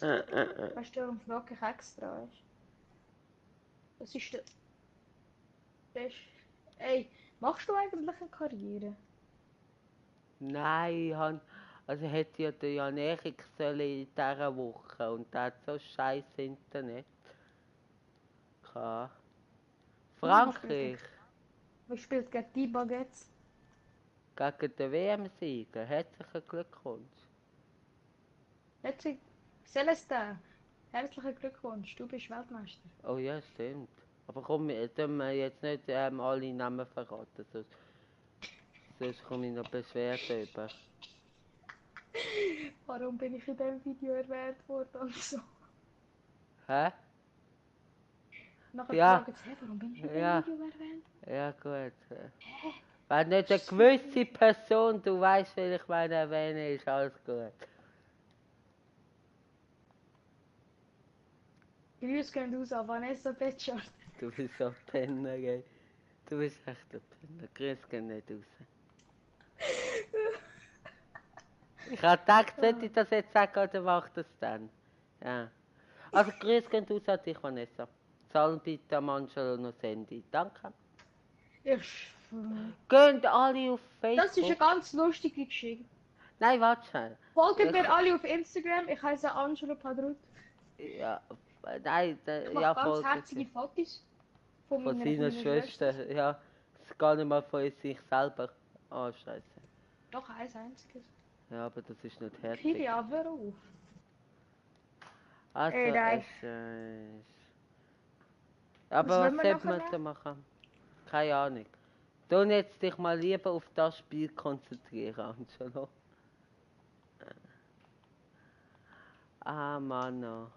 Weißt du, warum frage ich extra? Weißt? Das ist der. Das ist... Ey, machst du eigentlich eine Karriere? Nein, also hätte ja der Jan Erik sollen in dieser Woche und der hat so scheiß Internet gehabt. Frankreich Wer spielt gegen die Baguettes? gegen den WM-Sieger. Herzlichen Glückwunsch. Celestin, herzlichen Glückwunsch, du bist Weltmeister. Oh ja, stimmt. Aber komm, dürfen wir jetzt nicht alle Namen verraten, sonst komme ich noch Beschwerden über. Warum bin ich in diesem Video erwähnt worden und so? Hä? Nachher Ja. fragen sie, warum bin ich in diesem Ja. Video erwähnt? Ja, gut. Wenn nicht eine gewisse Person, du weißt, wen ich meine, erwähne, ist alles gut. Grüß gehen raus an Vanessa Betschart. Du bist so ein Penner, gell? Du bist echt ein Penner. Grüß gehen nicht raus. Ich habe gedacht, sollte ich das jetzt sagen oder mache ich das dann? Ja. Also grüß gehen raus an dich, Vanessa. Zahlen bitte am Angelo noch Sandy. Danke. Geht alle auf Facebook. Das ist eine ganz lustige Geschichte. Nein, warte schnell. Folgt mir alle auf Instagram, ich heiße Angelo Padrut. Ja, nein, Ich mache ja, ganz folgen herzige Sie. Fotos von Von meiner seiner Schwester, ja. Das ist gar nicht mal von sich selber. Oh, scheiße. Doch, eins einziges. Ja, aber das ist nicht herzig. Kiri, aber auf. Also, nein. es ist... Aber Was was wollen wir sollte man nachher da machen? Keine Ahnung. Du jetzt dich mal lieber auf das Spiel konzentrieren, Angelo. Ah, Mann. Oh.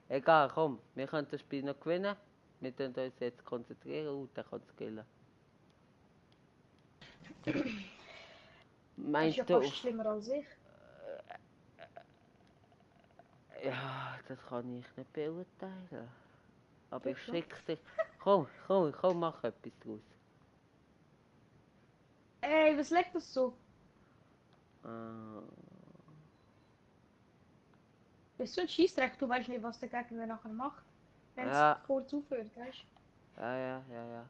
Egal, komm. Wir können das Spiel noch gewinnen. Wir können uns jetzt konzentrieren. Der kann es killen. Das ist Meint ja du fast auf... schlimmer als ich. Ja, das kann ich nicht beurteilen. Aber ich Ich schon. schicke dich... Komm, mach etwas draus. Ey, was leckt das so? Ah, Bist du ein Scheißdreck? Du weißt nicht, was der Gegner nachher macht. Wenn es ja, kurz aufhört, weißt du? ja.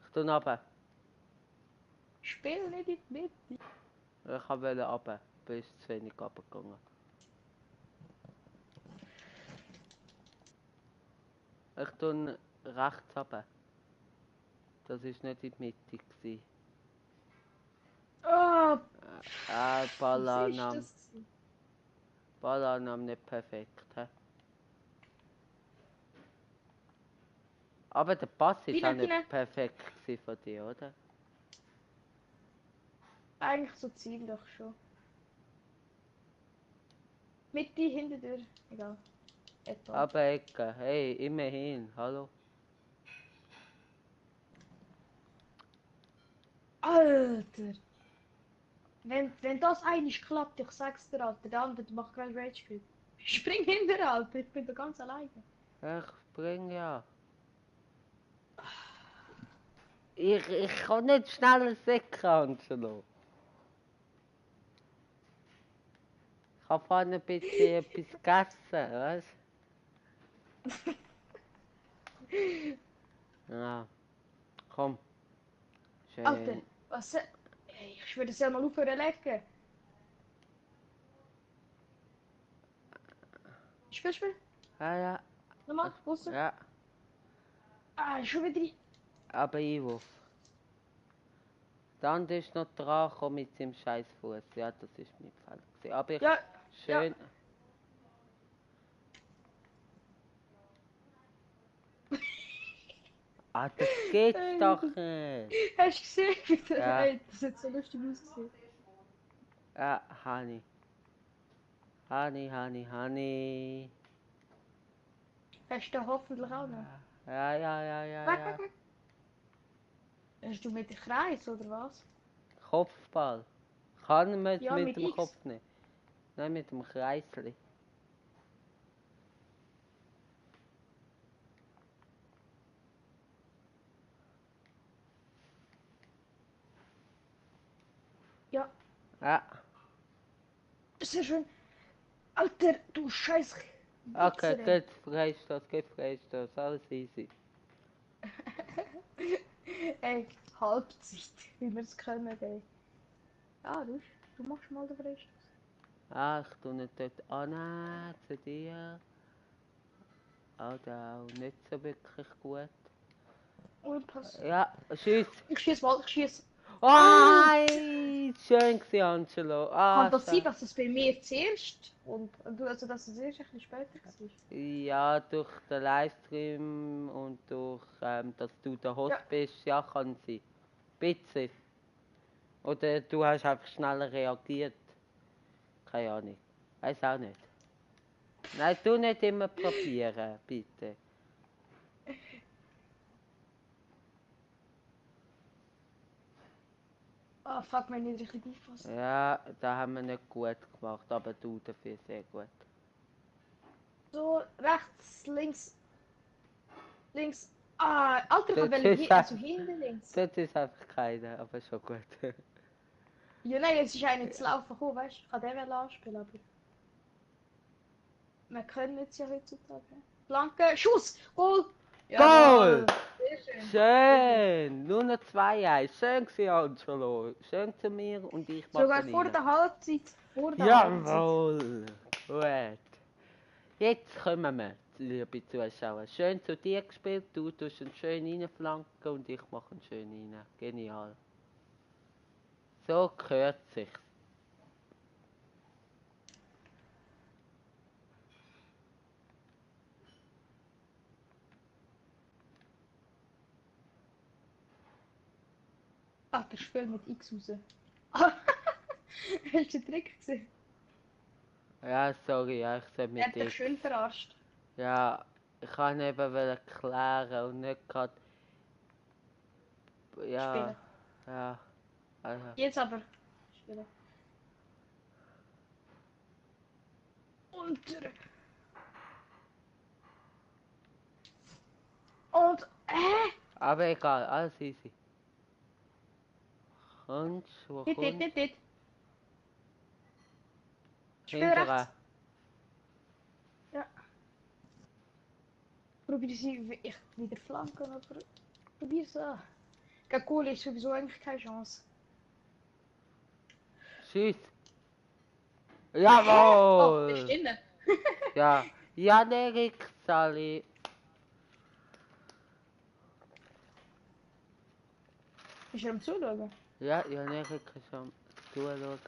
Ich tue runter. Spiel nicht in die Mitte. Ich wollte runter. Du bist zu wenig runtergegangen. Ich tue rechts runter. Das war nicht in die Mitte. Gewesen. Oh, was ist Ballannahme. das? Ballannahme nicht perfekt. He? Aber der Pass ist auch Tina. nicht perfekt gewesen von dir, oder? Eigentlich so Ziel doch schon. Mitte, hinter dir. Egal. Etwa. Aber Ecke, hey, immerhin, hallo. Alter! Wenn das eigentlich klappt, ich sag's dir, Alter, der andere macht gerade Rage Quit. Spring hinter, Alter, ich bin da ganz alleine. Ich spring ja. Ich kann nicht schnell säcken, Angelo. Ich habe vorhin ein bisschen etwas gegessen, weißt du? Ja, komm. Schön. Alter, was? Ey, ich würde es ja mal aufhören lecken. Spiel. Ja. Nochmal, Busse. Ja, Ah, schon wieder. aber Einwurf. Der andere ist noch dran gekommen mit seinem scheiß Fuß. Ja, das ist mein Fall gewesen. Aber ich, Ja, schön. Ah, das geht's Ey, doch nicht. hast du gesehen, wie der, Ja. ey, das hat so lustig ausgesehen. Ja, Hani. Hani. Hast du hoffentlich auch noch. Ja. Weg. Hast du mit dem Kreis oder was? Kopfball. Kann man Ja, mit mit dem X. Kopf nicht. Nein, mit dem Kreisli. Ja, Ja. sehr schön. Alter, du Scheiß. Okay, Wichser, ey. geht Freistoß, alles easy. Ey, Halbzeit, wie wir es können, ey. Ah, du machst mal den Freistoß. Ich tu nicht dort zu dir. Oder auch nicht so wirklich gut. Unpass. Ja, schieß. Ich schieß. Oh, schön gewesen, Angelo. Kann das sein, Schön. dass es bei mir zuerst und du, also dass es erst ein bisschen später war? Ja, durch den Livestream und durch, dass du der Host Ja. bist, ja, kann sein. Bitte. Oder du hast einfach schneller reagiert. Keine Ahnung. Weiß auch nicht. Nein, tu nicht immer probieren, bitte. Ah, fuck, wenn ich richtig aufpasse. Ja, da haben wir nicht gut gemacht, aber du dafür sehr gut. So, rechts, links. Ah, Alter, ich Das wollte ist also hinten links. Das ist einfach keiner, aber schon gut. Ja, nein, es ist einer zu laufen gekommen, weißt du? Ich kann den anspielen, aber. Wir können es ja heutzutage. Flanke, Schuss, Goal! Goal! Sehr schön. Schön! Nur noch 2-1. Schön gewesen, Angelo. Schön zu mir und ich mache Sogar vor rein. der Halbzeit. Halbzeit. Jawohl! Gut. Jetzt kommen wir, liebe Zuschauer. Schön zu dir gespielt. Du tust einen schön reinflanken und ich mache einen schön rein. Genial. So gehört sich. Ah, der Spiel mit X raus. Ah, hast du den Trick gesehen? Ja, sorry, ja, ich soll Er mit hat dich dir. schön verarscht. Ja, ich kann eben klären und nicht gerade. Ja, Spielen. ja. Also. Jetzt aber. Spielen. Unter. Und. Aber egal, alles easy. Kommst, wo Nicht, kommst? nicht. Spiel Hinterher. rechts. Ja. Probier sie ich wieder flanken, aber probier so. Kakul ist sowieso eigentlich keine Chance. Schieß. Oh, Jawohl! das stimmt. Ja, Jan-Erik Sali. Ist er am Zuschauen? Ja, Jan-Erik ist am Zuschauen.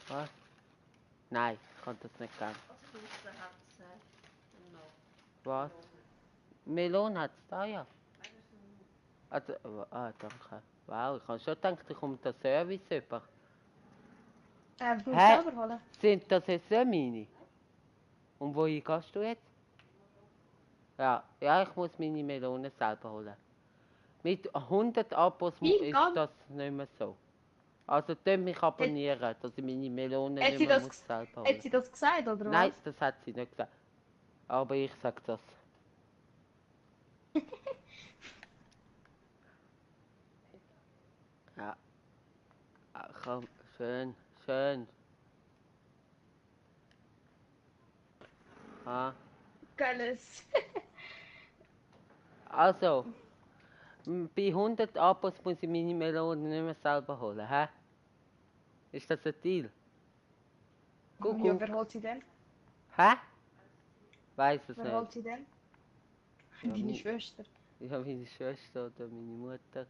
Was? Nein, ich kann das nicht geben. Was? Melone hat es da, ja. Also, danke. Wow, ich habe schon gedacht, ich komme der Service über. Du musst Hä? selber holen. Sind das jetzt nicht meine? Und wohin gehst du jetzt? Ja, ja, ich muss meine Melone selber holen. Mit 100 Abos Wie? ist Gang? das nicht mehr so. Also könnt mich abonnieren, dass ich meine Melone Hat nicht sie mehr das, muss selber hat holen. sie das gesagt, oder Nein, was? das hat sie nicht gesagt. Aber ich sag das. Ja. Komm, schön, schön. Ah. Geiles. Also, bei 100 Abos muss ich meine Melone nicht mehr selber holen, hä? Ist das ein Deal? Guck, Ja, wer holt sie denn? hä? Weiß es Wer holt nicht. sie denn? Ja, Deine Schwester. ja, meine Schwester oder meine Mutter.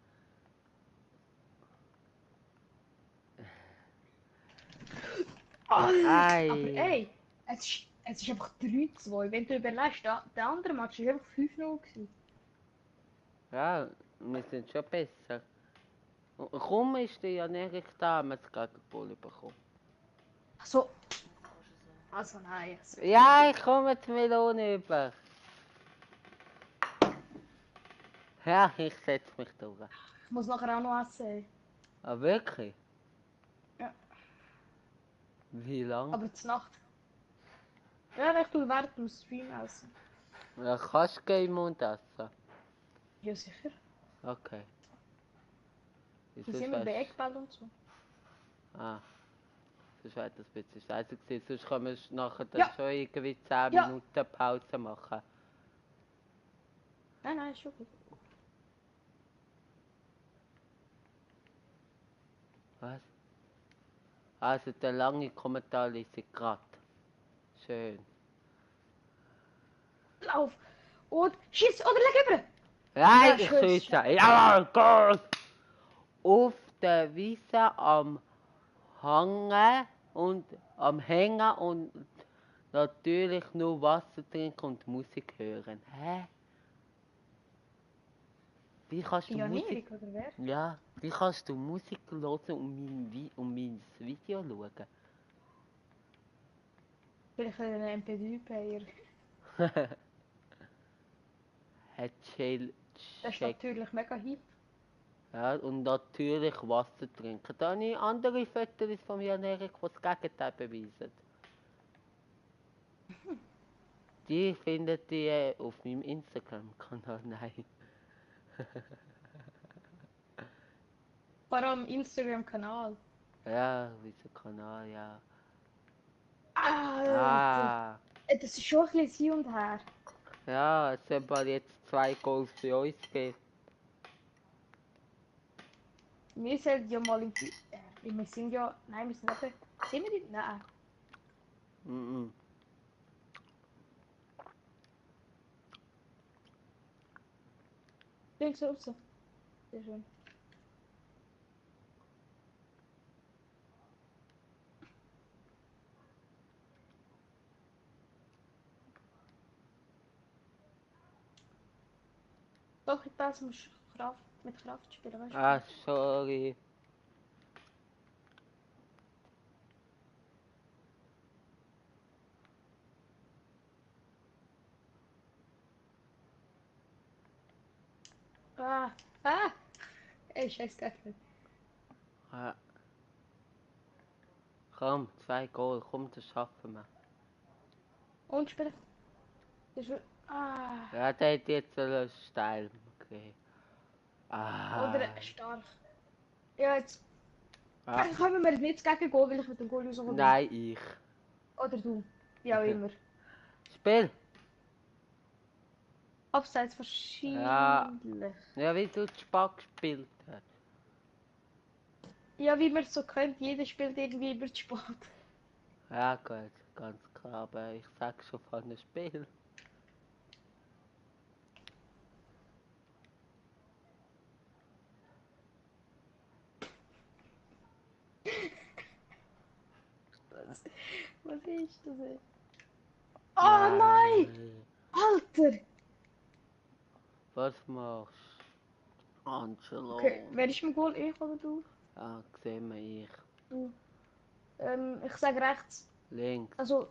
Alter, aber Ei. ey, es ist einfach 3-2. Wenn du überlegst, der andere Match war einfach 5-0 gewesen. Ja, wir sind schon besser. Und kaum ist der Jan-Erik da, haben wir das Gegengoal bekommen. So. Also nein. Also. Ja, ich komme die Melone über. Ja, ich setze mich durch. Ich muss nachher auch noch essen. Ah, wirklich? Ja. Wie lang? Aber zur Nacht. Ja, ich tue während dem Stream essen. Ja, kannst du Game und essen? Ja, sicher. Okay. Die sind immer bei Eckball und so. Ah, sonst wäre das ein bisschen scheiße gewesen. Sonst können wir nachher dann Ja. schon irgendwie 10 Ja. Minuten Pause machen. Nein, ist schon gut. Was? Also der lange Kommentar lese ich gerade. Schön. Lauf! Und schieß oder leg über! Nein, Ja, ich schön. schieße. Ja, Gott! Auf der Wiese am Hangen und am Hängen und natürlich nur Wasser trinken und Musik hören. Hä? Wie kannst du Musik... Jan-Erik, oder wer? Ja, wie kannst du Musik hören und mein Video schauen? Vielleicht ein MP3-Player. Hat Chill Das ist check. natürlich mega hip. Ja, und natürlich Wasser trinken. Da habe ich andere Fotos von Jan-Erik, die das Gegenteil beweisen. Die findet ihr auf meinem Instagram-Kanal. Nein. Vor allem Instagram-Kanal. Ja, wieso Kanal, ja. Alter! Ah, Das ist schon ein bisschen hin und her. ja, es soll bald jetzt 2 Goals für uns geben. Wir sind ja mal wir sind ja. Nein, wir sind nicht. Sind wir nicht? Nein. Mhm. Links raus. Sehr schön. Doch, ich das musst Kraft, mit Kraft spielen, weißt du? Ah, sorry. Ah, ah! Ey, scheiß Gegner. Ja. Komm, 2 Goal, komm, das schaffen wir. Und spielen. Das ist ah, Ja, der hat jetzt so steil gegeben. Ah. oder stark. Ja, jetzt Ah. können wir nicht gegen Goal, weil ich mit dem Goal rausgekommen bin. Nein, ich. Oder du. Wie auch immer. Spiel! Abseits Ja. wahrscheinlich. Ja, wie du die Spack gespielt hast. Ja, wie man so kennt, jeder spielt irgendwie über die Sport. Ja, gut, ganz klar, aber ich sag schon von einem Spiel. Was ist das? Oh nein! Alter! Was machst du? Angelo. Okay, wer ist im Goal? Ich oder du? Ja, sehen wir ich. Du. Ich sag rechts. Links, Also,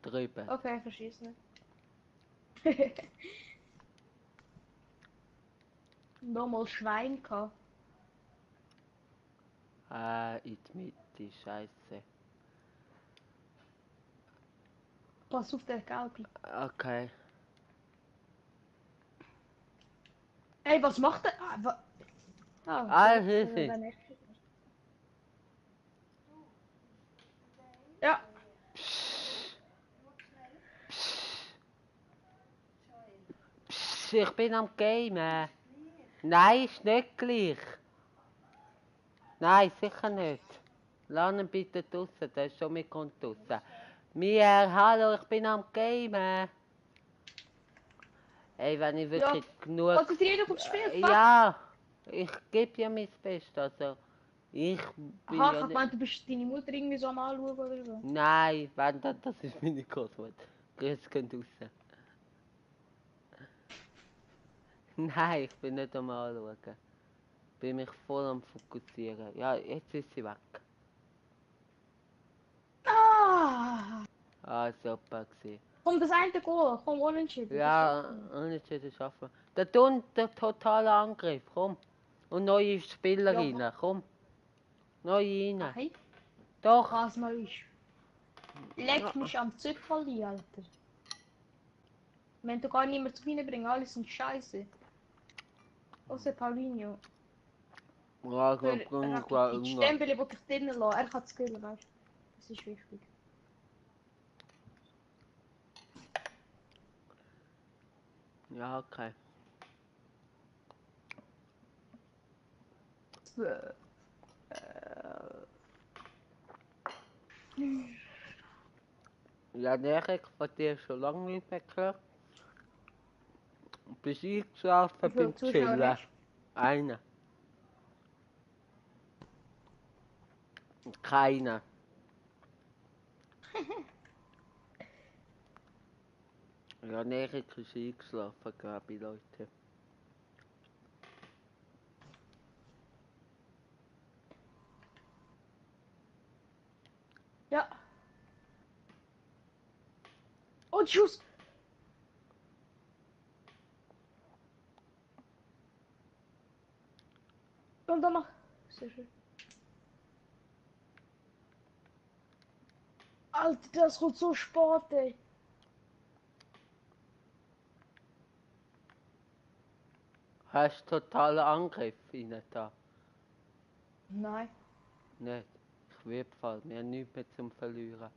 drüben. okay, verschießen. Nochmal Schwein gehabt. In die Mitte, scheiße. Pass auf den Gelbi. Okay. Ey, was macht der? Hilfe! Ja. Psst, ich bin am Gamen. Nein, ist nicht gleich. Nein, sicher nicht. Lass ihn bitte draussen, der ist schon mit draussen. Mir, hallo, ich bin am Gamen. Ey, wenn ich wirklich genug... Konzentrier dich aufs Spiel, fuck. Ja, ich gebe ja mein Bestes, also... Ich bin Aha, ich ja hab nicht... gemeint, du bist deine Mutter irgendwie so am Anschauen oder so. Nein, wenn das ist meine Großmutter. Grüß geht raus. Nein, ich bin nicht am Anschauen. Ich bin mich voll am Fokussieren. Ja, jetzt ist sie weg. Ah! Ah, super gewesen. Komm, das eine Goal, komm, unentschieden. Ja, unentschieden schaffen. Der totale Angriff, komm. Und neue Spieler Ja, rein, komm. Neue rein. Hey, Doch. was noch ist. Leck mich am Zückerli, Alter. Wenn du gar nicht mehr zu reinbringen, alles sind scheiße. Außer Paulinho. Ja, Für Rakitic. Stempel, wo ich drinnen lasse. Er kann es skillen, weißt du. Das ist wichtig. Ja, okay. Ja, Derek von dir schon lange nicht mehr gehört. Bis ich geschlafen Wie viele bin, Zuschauer chillen. hast Einer. Keiner. Ja, Derek ist eingeschlafen, glaube ich, Leute. Ja. Und Schuss! Und dann noch. Sehr schön. Alter, das kommt so spät, ey. Hast du totalen Angriff rein da? Nein. Nicht. Ich würde fallen. Wir haben nichts mehr zum Verlieren.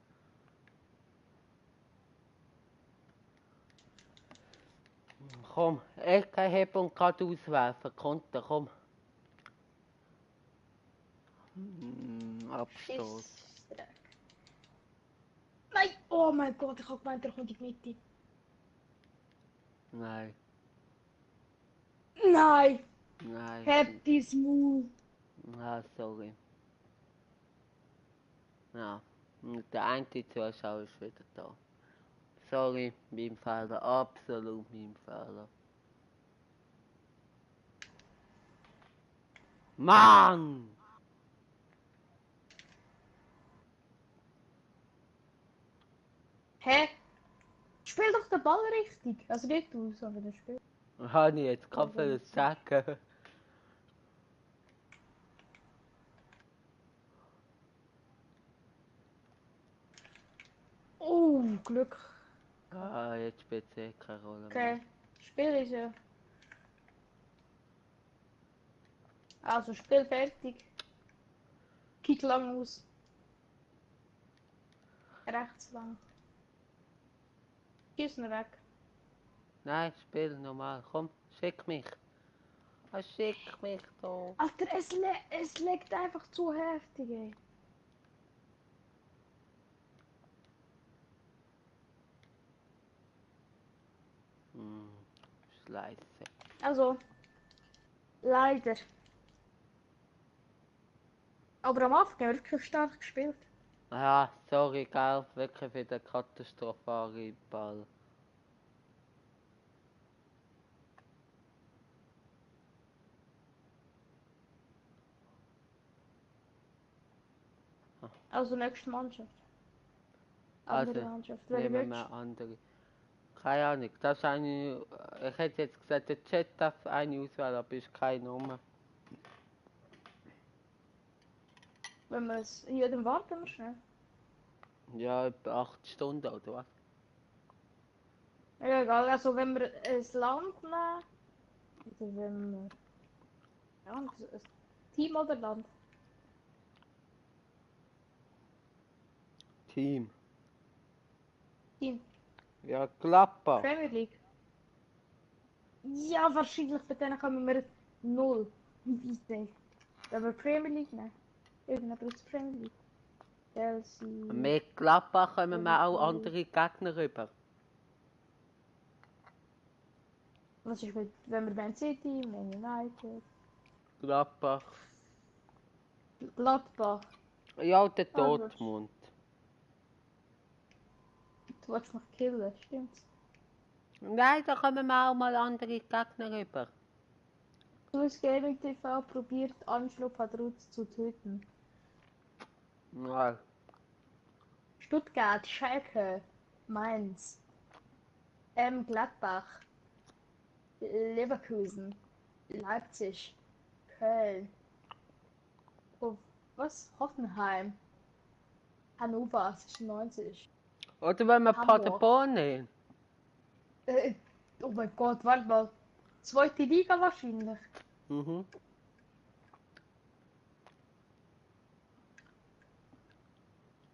Komm, Ecke heben und gerade auswerfen. Konter, komm. Abstoß. Schissdreck. Nein! Oh mein Gott, ich hab gemeint, er kommt in die Mitte. Nein, Nein! nein. Happy Smooth! Ah, sorry. Ja, und der eine Zuschauer ist wieder da. Sorry, mein Fehler. Absolut mein Fehler. Mann! Hä? Spiel doch den Ball richtig. Also nicht du, sondern der Spiel. Habe ich jetzt gerade sagen. Oh, Glück. Ah, jetzt spielt es eh keine Rolle mehr. Okay, Spiel ist ja. Also Spiel fertig. Kick lang aus. Rechts lang. Schieß ihn weg. Nein, spiel normal. Komm, schick mich. Ah, schick mich doch. Alter, es leckt einfach zu heftig, ey. Scheiße. Also, leider. Aber am Anfang haben wir wirklich stark gespielt. Ja, sorry, gell, wirklich für den katastrophalen Ball. Also nächste Mannschaft. Also, Andere Mannschaft. Wer nehmen willst wir andere. Keine Ahnung, das ist eine. Ich hätte jetzt gesagt, der Chat darf eine auswählen, aber ist keine Nummer. wenn wir es hier, dann warten wir schnell. Ja, etwa 8 Stunden oder was? Ja, egal, also wenn wir ein Land nehmen, oder wenn wir. Ja, ein Team oder Land? Team. Team. Ja, Gladbach. Premier League. Ja, wahrscheinlich bei denen kommen wir 0 weiter. Wenn wir Premier League nehmen. Irgendjemand aus der Premier League. Chelsea. Mit Gladbach kommen wir auch andere Gegner rüber. Was ist mit, wenn wir Man City, Man United, Gladbach. Gladbach. Ja, der Ah, Dortmund. Du wolltest mich killen, stimmt's? Nein, da kommen wir auch mal andere Gegner rüber. Swiss Gaming TV probiert Anschluss zu töten. Ja. Stuttgart, Schalke, Mainz, Gladbach, Leverkusen, Leipzig, Köln, oh, was? Hoffenheim, Hannover 96, Oder wenn wir Hamburg. Paderborn nehmen. Oh mein Gott, warte mal. Zweite Liga wahrscheinlich. Mhm.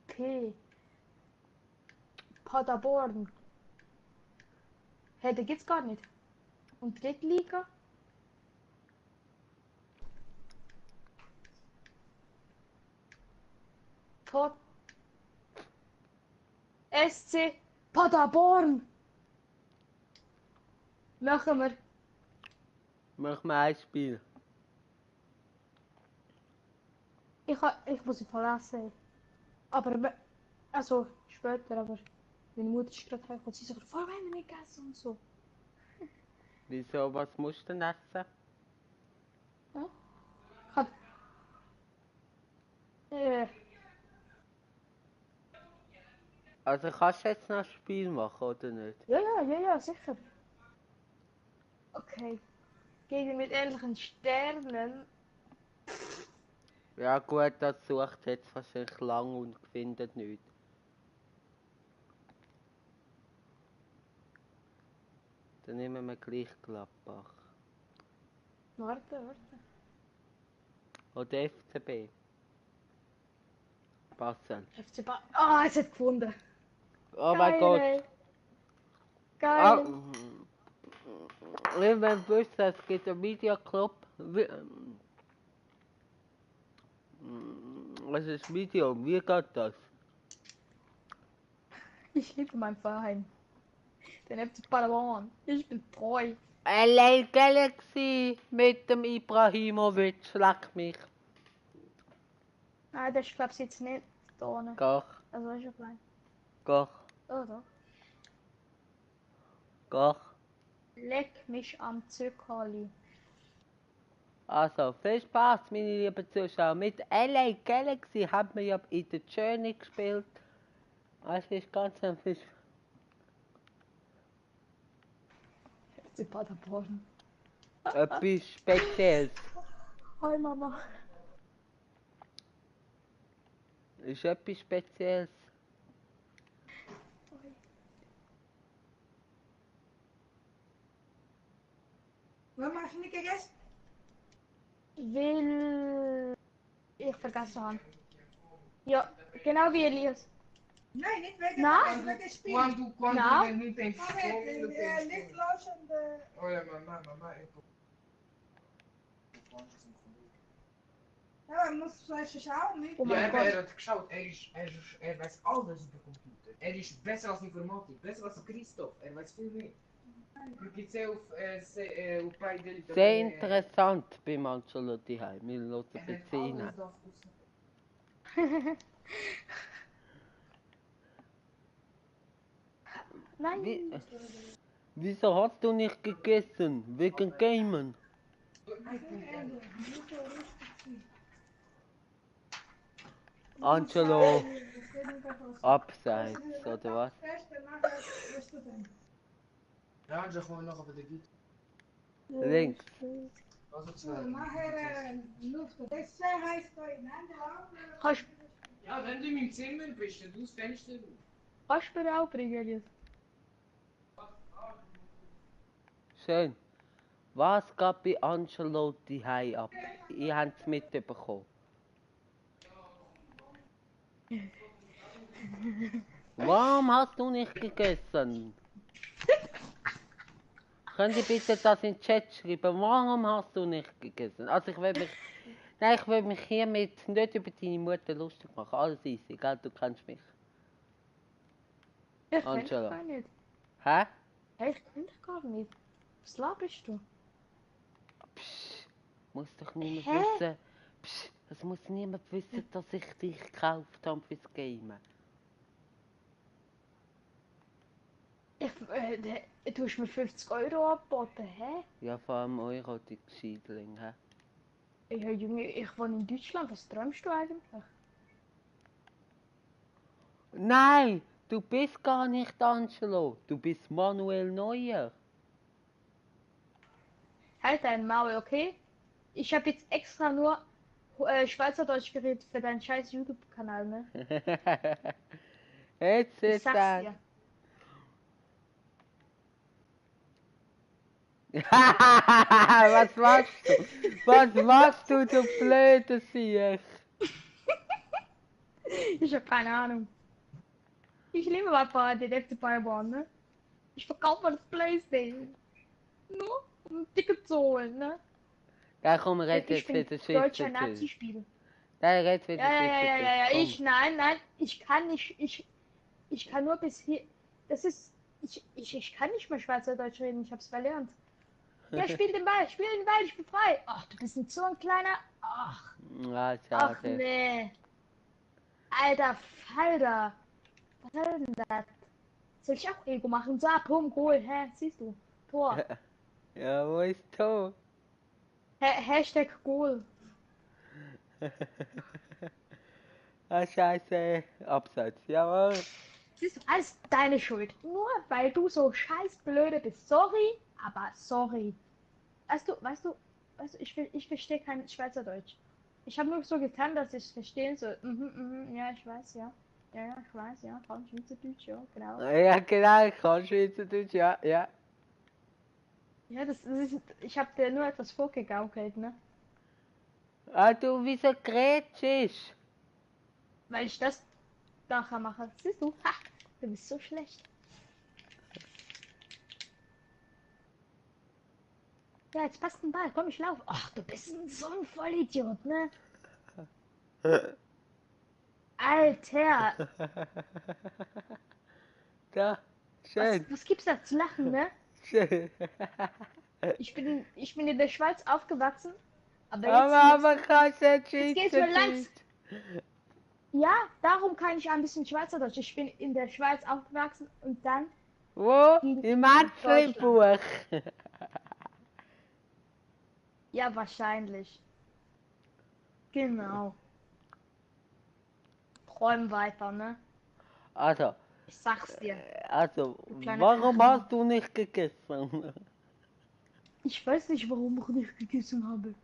Okay. Paderborn. Hey, den gibt's gar nicht. Und dritte Liga? Tot. SC Paderborn. Machen wir. Machen wir ein Spiel. Ich muss ihn verlassen. Aber, also später, aber meine Mutter ist gerade heim und sie sagt, warum haben wir nicht gegessen und so. Wieso, was musst du denn essen? Ja? Kann, äh, Also kannst du jetzt noch ein Spiel machen, oder nicht? ja, sicher. Okay. Gegen mit ähnlichen Sternen. Ja gut, das sucht jetzt wahrscheinlich lang und findet nichts. Dann nehmen wir gleich Gladbach. Warte. Oder FCB. Passen. FC Ba. Ah, es hat gefunden. Oh mein Gott. Ey. Ah, Geil. ich will wissen, es gibt einen Videoclub. Was ist Video? Wie geht das? Ich liebe meinen Verein. Den FC Paderborn. Ich bin treu. LA Galaxy mit dem Ibrahimovic, leck mich. Nein, das ist glaube ich jetzt nicht da vorne. Gach, Also ist ja klein. gach, Oh, da. gach. Leck mich am Zirkali. Also, viel Spaß, meine lieben Zuschauer. Mit LA Galaxy haben wir ja in der Journey gespielt. Es ist ganz ein Fisch. Sie Paderborn. Etwas Spezielles. Hi Mama. Ist etwas Spezielles. Warum hast du nicht gegessen? Will ich vergessen haben. Ja, genau wie Elias. Nein, nicht wegen Nein. wegen Spiel. Quando Não. não tem Ah, fome, não tem nicht fome. los und Olha, mamãe. ja, man muss vielleicht schauen, nicht? Oh Ja, mein Gott. er hat geschaut, er weiß alles über Computer. Er ist besser als Informatik, besser als Christoph, er weiß viel mehr. Du gehst sehr auf pai dele também. Sehr interessant beim Ancelotti heim. Wir hören Er ein weiß bisschen rein. alles davon. Nein. Wieso hast du nicht gegessen? Wegen Gamen. Angelo, abseits, oder was? Ja, zeg gewoon nog op de giet. Links. Was het So, zo? nachher Luft. Das ist sehr heiß da in der Kannst Ja, wenn du in meinem Zimmer bist, dann du das Fenster auf. kannst du mir auch bringen, Elias? Schön. Was geht bei Angelo heim ab? Ihr habt es mitbekommen. Warum hast du nicht gegessen? Könnt ihr bitte das in den Chat schreiben? Warum hast du nicht gegessen? Also ich will mich... Nein, ich will mich hiermit nicht über deine Mutter lustig machen. Alles easy, gell? Du kennst mich. Ich kenn dich Angelo. gar nicht. Hä? Hey, ich kenn dich gar nicht. Was laberst du? Psst. Muss doch niemand Hä? wissen... Psst. Es muss niemand wissen, dass ich dich gekauft habe fürs Gamen. Du hast mir 50 Euro angeboten, hä? Ja, vor allem Euro, die Gescheidling, hä? Ja, Junge, ich wohne in Deutschland, was träumst du eigentlich? Nein, du bist gar nicht Angelo. Du bist Manuel Neuer. Halt dein Maul, okay? Ich habe jetzt extra nur Schweizerdeutsch geredet für deinen scheiß YouTube-Kanal, ne? Jetzt Ich ist sag's das. dir. Was machst du? Was machst du, du blöde Sieg? Ich hab keine Ahnung. Ich liebe Papa, den FC Bayern, ne? Ich verkaufe mal das Playstation. Nur um ein Ticket zu holen, ne? Ja, komm, red Ich jetzt bin wieder deutscher Schweizerdeutsch. Nazi-Spieler. Nein, red wieder Ja, Schweizerdeutsch. nein, ich kann nicht, ich kann nur bis hier, das ist, ich kann nicht mehr Schweizerdeutsch reden, ich hab's verlernt. Ja, spiel den Ball, ich bin frei. Ach, du bist nicht so ein kleiner, ach, Ah, ach schade. nee. Alter Falter. Was soll denn das? Soll ich auch Ego machen? So, Pum, Goal, hä, siehst du, Tor. Ja, wo ist Tor? Hashtag Goal. Ah, scheiße. Abseits, jawohl. Siehst du, alles deine Schuld. Nur weil du so scheiß blöde bist. Sorry, aber sorry. Weißt du, ich verstehe kein Schweizerdeutsch. Ich habe nur so getan, dass ich es verstehen soll. Ja, ich weiß, ja. Ja, ich weiß, ja. Komm, Schweizerdeutsch, ja, genau. Ja, genau, ich kann Schweizerdeutsch, ja, ja. Ja, das ist, ich habe dir nur etwas vorgegaukelt, ne? Ah, du, wieso grätschst? Weil ich das nachher mache. Siehst du? Ha, du bist so schlecht. Ja, jetzt passt ein Ball. Komm, ich laufe. Ach, du bist so ein Vollidiot, ne? Alter, Da, schön, was gibt's da zu lachen, ne? schön. Ich bin in der Schweiz aufgewachsen, aber Aber kannst du jetzt geht's mir Schweizerdeutsch? ja, darum kann ich ein bisschen Schweizerdeutsch. Ich bin in der Schweiz aufgewachsen und dann, Wo? In Im Äpfelbuch. Ja, wahrscheinlich. Genau. Träum weiter, ne? Also, Ich sag's dir. also, Du kleiner warum Kachelmann. hast du nicht gegessen? Ich weiß nicht, warum ich nicht gegessen habe.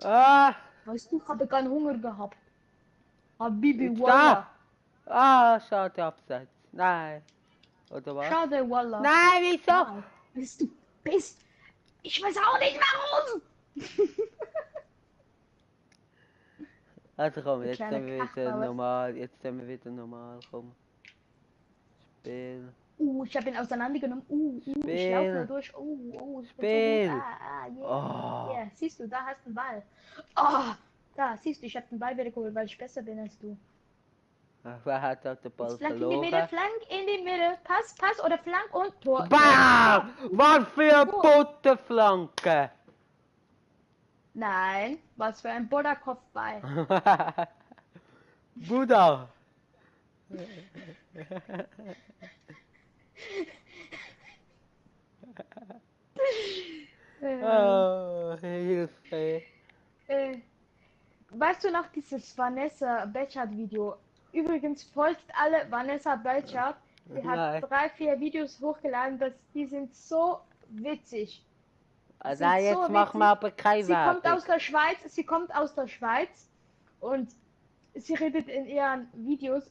Ah, Weißt du, ich habe keinen Hunger gehabt. Habibi, jetzt Wallah. da. Ah, schade, abseits. Nein. Oder was? Schade, Wallah. Nein, wieso? Nein. Bist du bist. Ich weiß auch nicht warum. Also komm, Du jetzt kleiner sind wir wieder Kachbauer. normal. Jetzt sind wir wieder normal. Komm. Spiel. Ich habe ihn auseinandergenommen. Ich laufe nur Spiel. durch. Ich bin so gut. Spiel. Yeah. Oh. Yeah. Siehst du, da hast du einen Ball. Oh, da, siehst du, ich habe den Ball wieder geholt, weil ich besser bin als du. Ach, wer hat auch den Ball Jetzt Flank in die Mitte, verloren? Flank in die Mitte. Pass oder Flank und Tor. Bam! Was für eine Tor. Butterflanke! Nein, was für ein Buddha-Kopfball. Buddha! Oh, Hilfe! Weißt du noch dieses Vanessa Belchard Video? Übrigens folgt alle Vanessa Belchard. Sie hat Nein. 3, 4 Videos hochgeladen, die sind so witzig. Ah, Sind nein, so jetzt machen wir witzig. aber keine Sie kommt Werbung. sie kommt aus der Schweiz und sie redet in ihren Videos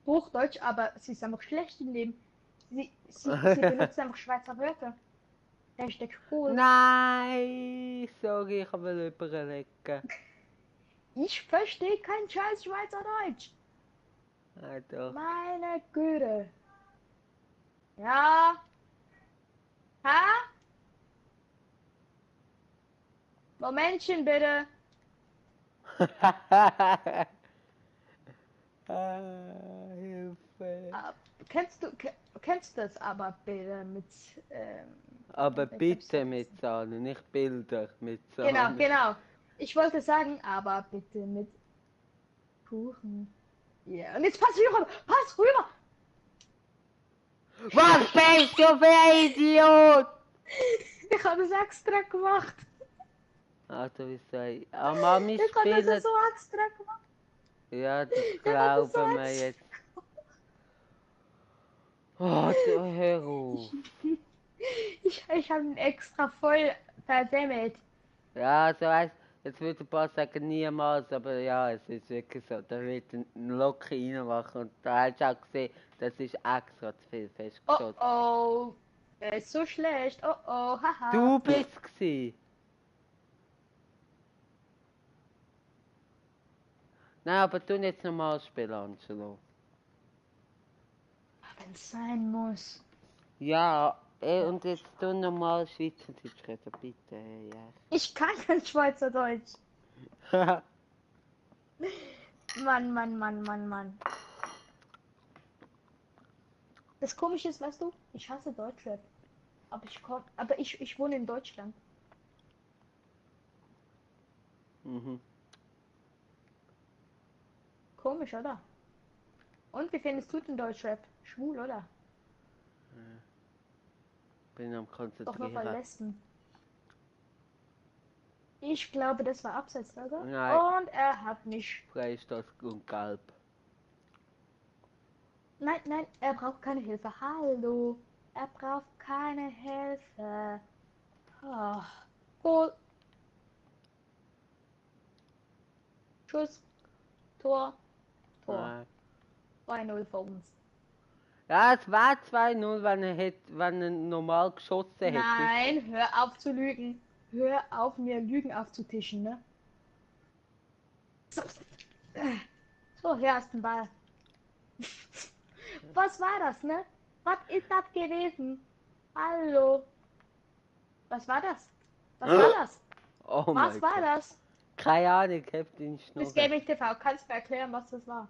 Hochdeutsch, aber sie ist einfach schlecht im Leben. Sie benutzt einfach Schweizer Wörter. Hashtag cool. Nein, sorry, ich will überlegen. Ich verstehe kein scheiß Schweizerdeutsch. Ah, doch. Meine Güte. Ja. Ha? Momentchen bitte. Hilfe. Kennst du das aber bitte mit Aber ich hab's bitte vergessen. mit Sahne, nicht Bilder mit Sahne. Genau. Ich wollte sagen, aber bitte mit Kuchen. Ja, und jetzt pass rüber. Was bist du für ein Idiot? Ich habe es extra gemacht. Also wie soll ich? Ah, Mami Ich habe spielt. das so extra gemacht. Ja, das habe das so glauben wir extra jetzt. Oh, hör auf. Ich habe ihn extra voll verdämmelt. Ja, also weißt, jetzt würde ein paar sagen niemals, aber ja, es ist wirklich so. Da wird ein Locker reinmachen und da hast du auch gesehen, das ist extra zu viel festgeschossen. Oh. Er ist so schlecht. Oh, haha. Du bist gsi. Nein, aber tu jetzt normal spielen, Angelo. Wenn es sein muss. Ja, und jetzt tu normal Schweizerdeutsch reden, bitte. Ja. Ich kann kein Schweizerdeutsch. Mann. Das Komische ist, weißt du, ich hasse Deutschrap. Aber ich wohne in Deutschland. Mhm. Komisch, oder? Und wie findest du den Deutschrap? Schwul, oder? Bin am Doch nur Konzentrieren. verlassen. Ich glaube, das war abseits, oder? Nein. Und er hat mich. Freistoß und Gelb. Nein, er braucht keine Hilfe. Hallo. Er braucht keine Hilfe. Oh. Goal. Schuss. Tor. Nein. 2-0 für uns. Ja, es war 2-0, wenn er normal geschossen hätte. Nein, hör auf zu lügen. Hör auf, mir Lügen aufzutischen, ne? So, hier hast du den Ball. Was war das, ne? Was ist das gewesen? Hallo? Was war das? Oh Was mein war Gott. das? Keine Ahnung, ich hab den Das Schnurren. Gaming TV, kannst du mir erklären, was das war?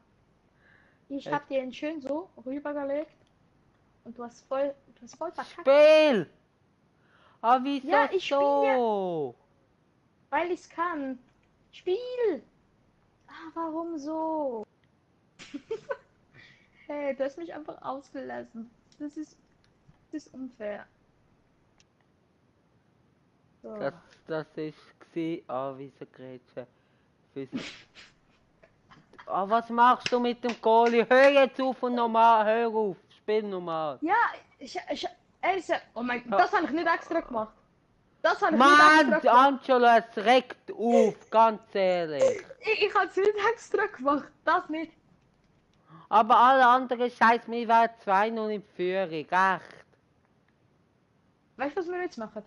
Ich hab dir ihn schön so rübergelegt und du hast voll verkackt. Spiel! Ah, wieso Ja, ich spiel so? Weil ich's kann. Spiel! Warum so? Hey, du hast mich einfach ausgelassen. Das ist unfair. So. Das war Anweisengrätsche. Ah, was machst du mit dem Goalie? Hör jetzt auf und normal, hör auf. Spiel normal. Ja, oh mein Gott, das habe ich nicht extra gemacht. Das habe ich Mann, nicht extra gemacht. Angelo, es regt auf, ganz ehrlich. Ich habe es nicht extra gemacht. Das nicht. Aber alle anderen Scheiß, wir wären 2-0 in Führung, echt. Weißt du, was wir jetzt machen?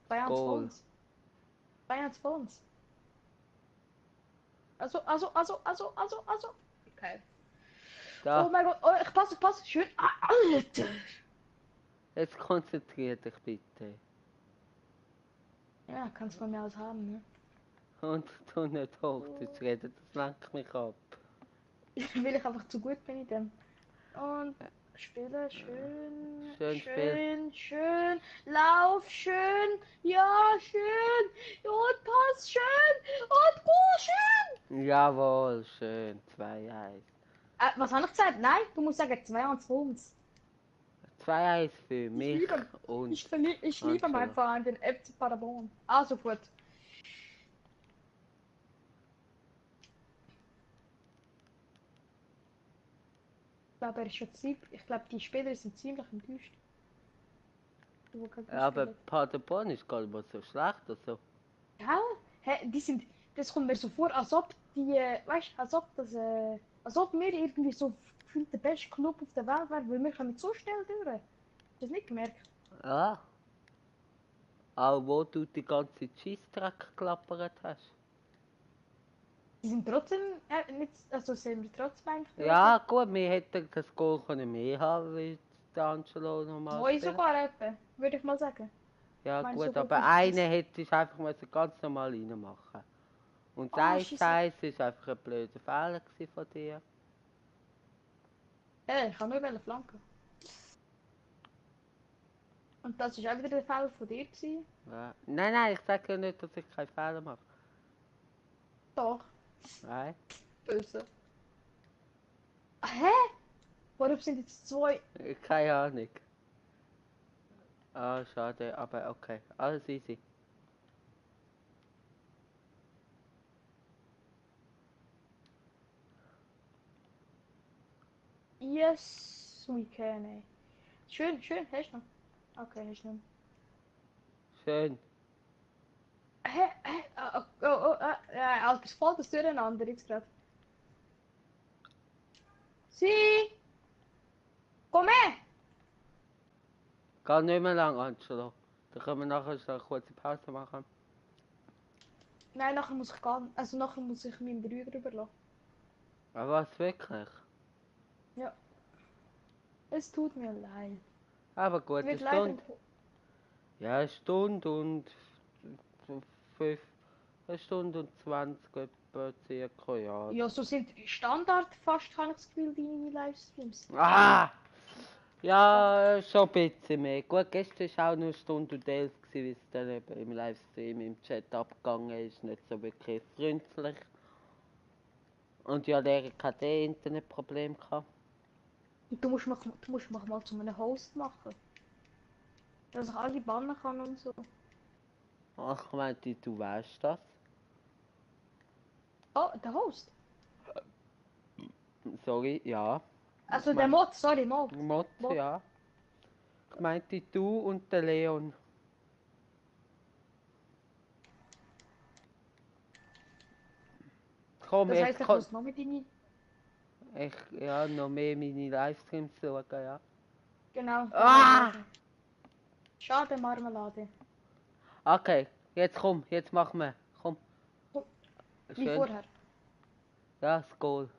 2-1 für Goal. uns. 2-1 für uns. Also. Okay. Da, Oh mein Gott, oh, ich passe. Schön. Ah, Alter. jetzt konzentrier dich bitte. Ja, kannst von mir aus haben, ne? Und tu nicht Hochdeutsch reden, das lenkt mich ab. Weil ich einfach zu gut bin in dem. Und spiele schön. Schön spielen. Schön. Lauf schön. Ja, schön. Und pass schön. Und Goal schön. Jawohl, schön, 2-1. Was habe ich gesagt? Nein, du musst sagen 2-1 für uns. 2-1 für mich liebe- und Ich liebe Angelo. meinen Verein, den FC Paderborn. Also gut. Ich glaube, er ist schon ziemlich. Ich glaube, die Spieler sind ziemlich enttäuscht. Die gegen uns Aber spielen. Paderborn ist gar nicht mal so schlecht, also. Ja, hä, die sind. Das kommt mir so vor, als ob die. Weißt du, als ob wir irgendwie so gefühlt der beste Club auf der Welt wären, weil wir kommen so schnell durch. Hast du das nicht gemerkt? Ja. Auch wo du die ganze Scheissdreck geklappert hast. Die sind trotzdem. Nicht, also sind wir trotzdem eigentlich. Ja, gut, wir hätten das Goal können mehr haben, wie der Angelo normal Zwei spielt. sogar etwa, würde ich mal sagen. Ja, meine, gut, so gut aber ist einen hätte ich einfach müssen ganz normal reinmachen. Und das Ah, 1-1 war einfach ein blöder Fehler gewesen von dir. Ich kann nur flanken. Und das ist auch wieder der Fall von dir gewesen. Ja. Nein, ich sage ja nicht, dass ich keinen Fehler mache. Doch. Nein. Böse. Hä? Warum sind jetzt zwei? Keine Ahnung. Ah, schade, aber okay. Alles easy. Yes, we can, ey. Schön, hast du noch? Okay, hast du noch. Schön. Hä? Alter, voll das Durcheinander jetzt gerade. Sie! Komm her! Geht nicht mehr lang, Angelo. Dann können wir nachher schon eine kurze Pause machen. Nein, nachher muss ich gehen. Also nachher muss ich meinen Bruder überlassen. Aber was wirklich? Es tut mir leid. Aber gut, Ich eine werde leider... Stunde. Ja, eine Stunde und 1 Stunde und 20 etwa circa, ja. Ja, so sind Standard fast, habe ich das Gefühl, deine Livestreams. Ah! Ja, schon ein bisschen mehr. Gut, gestern war auch nur 1 Stunde und 11, wie es dann eben im Livestream im Chat abgegangen ist. Nicht so wirklich freundlich. Und ja, der hat Internetproblem gehabt. Und du musst mich mal zu einem Host machen. Dass ich alle bannen kann und so. Ach, ich meinte, du weißt das. Oh, der Host? Sorry, ja. Also Ich der mein- Mod, sorry, Mod. Mod, Mod. ja. Ich meinte, du und der Leon. Komm, Das jetzt heißt, ich komm. muss noch mit deine... Ja, noch mehr meine Livestreams schauen, ja. Genau. Ah! Schade, Marmelade. Okay, jetzt komm, jetzt machen wir. Komm. Wie Schön. vorher. Ja, das Goal.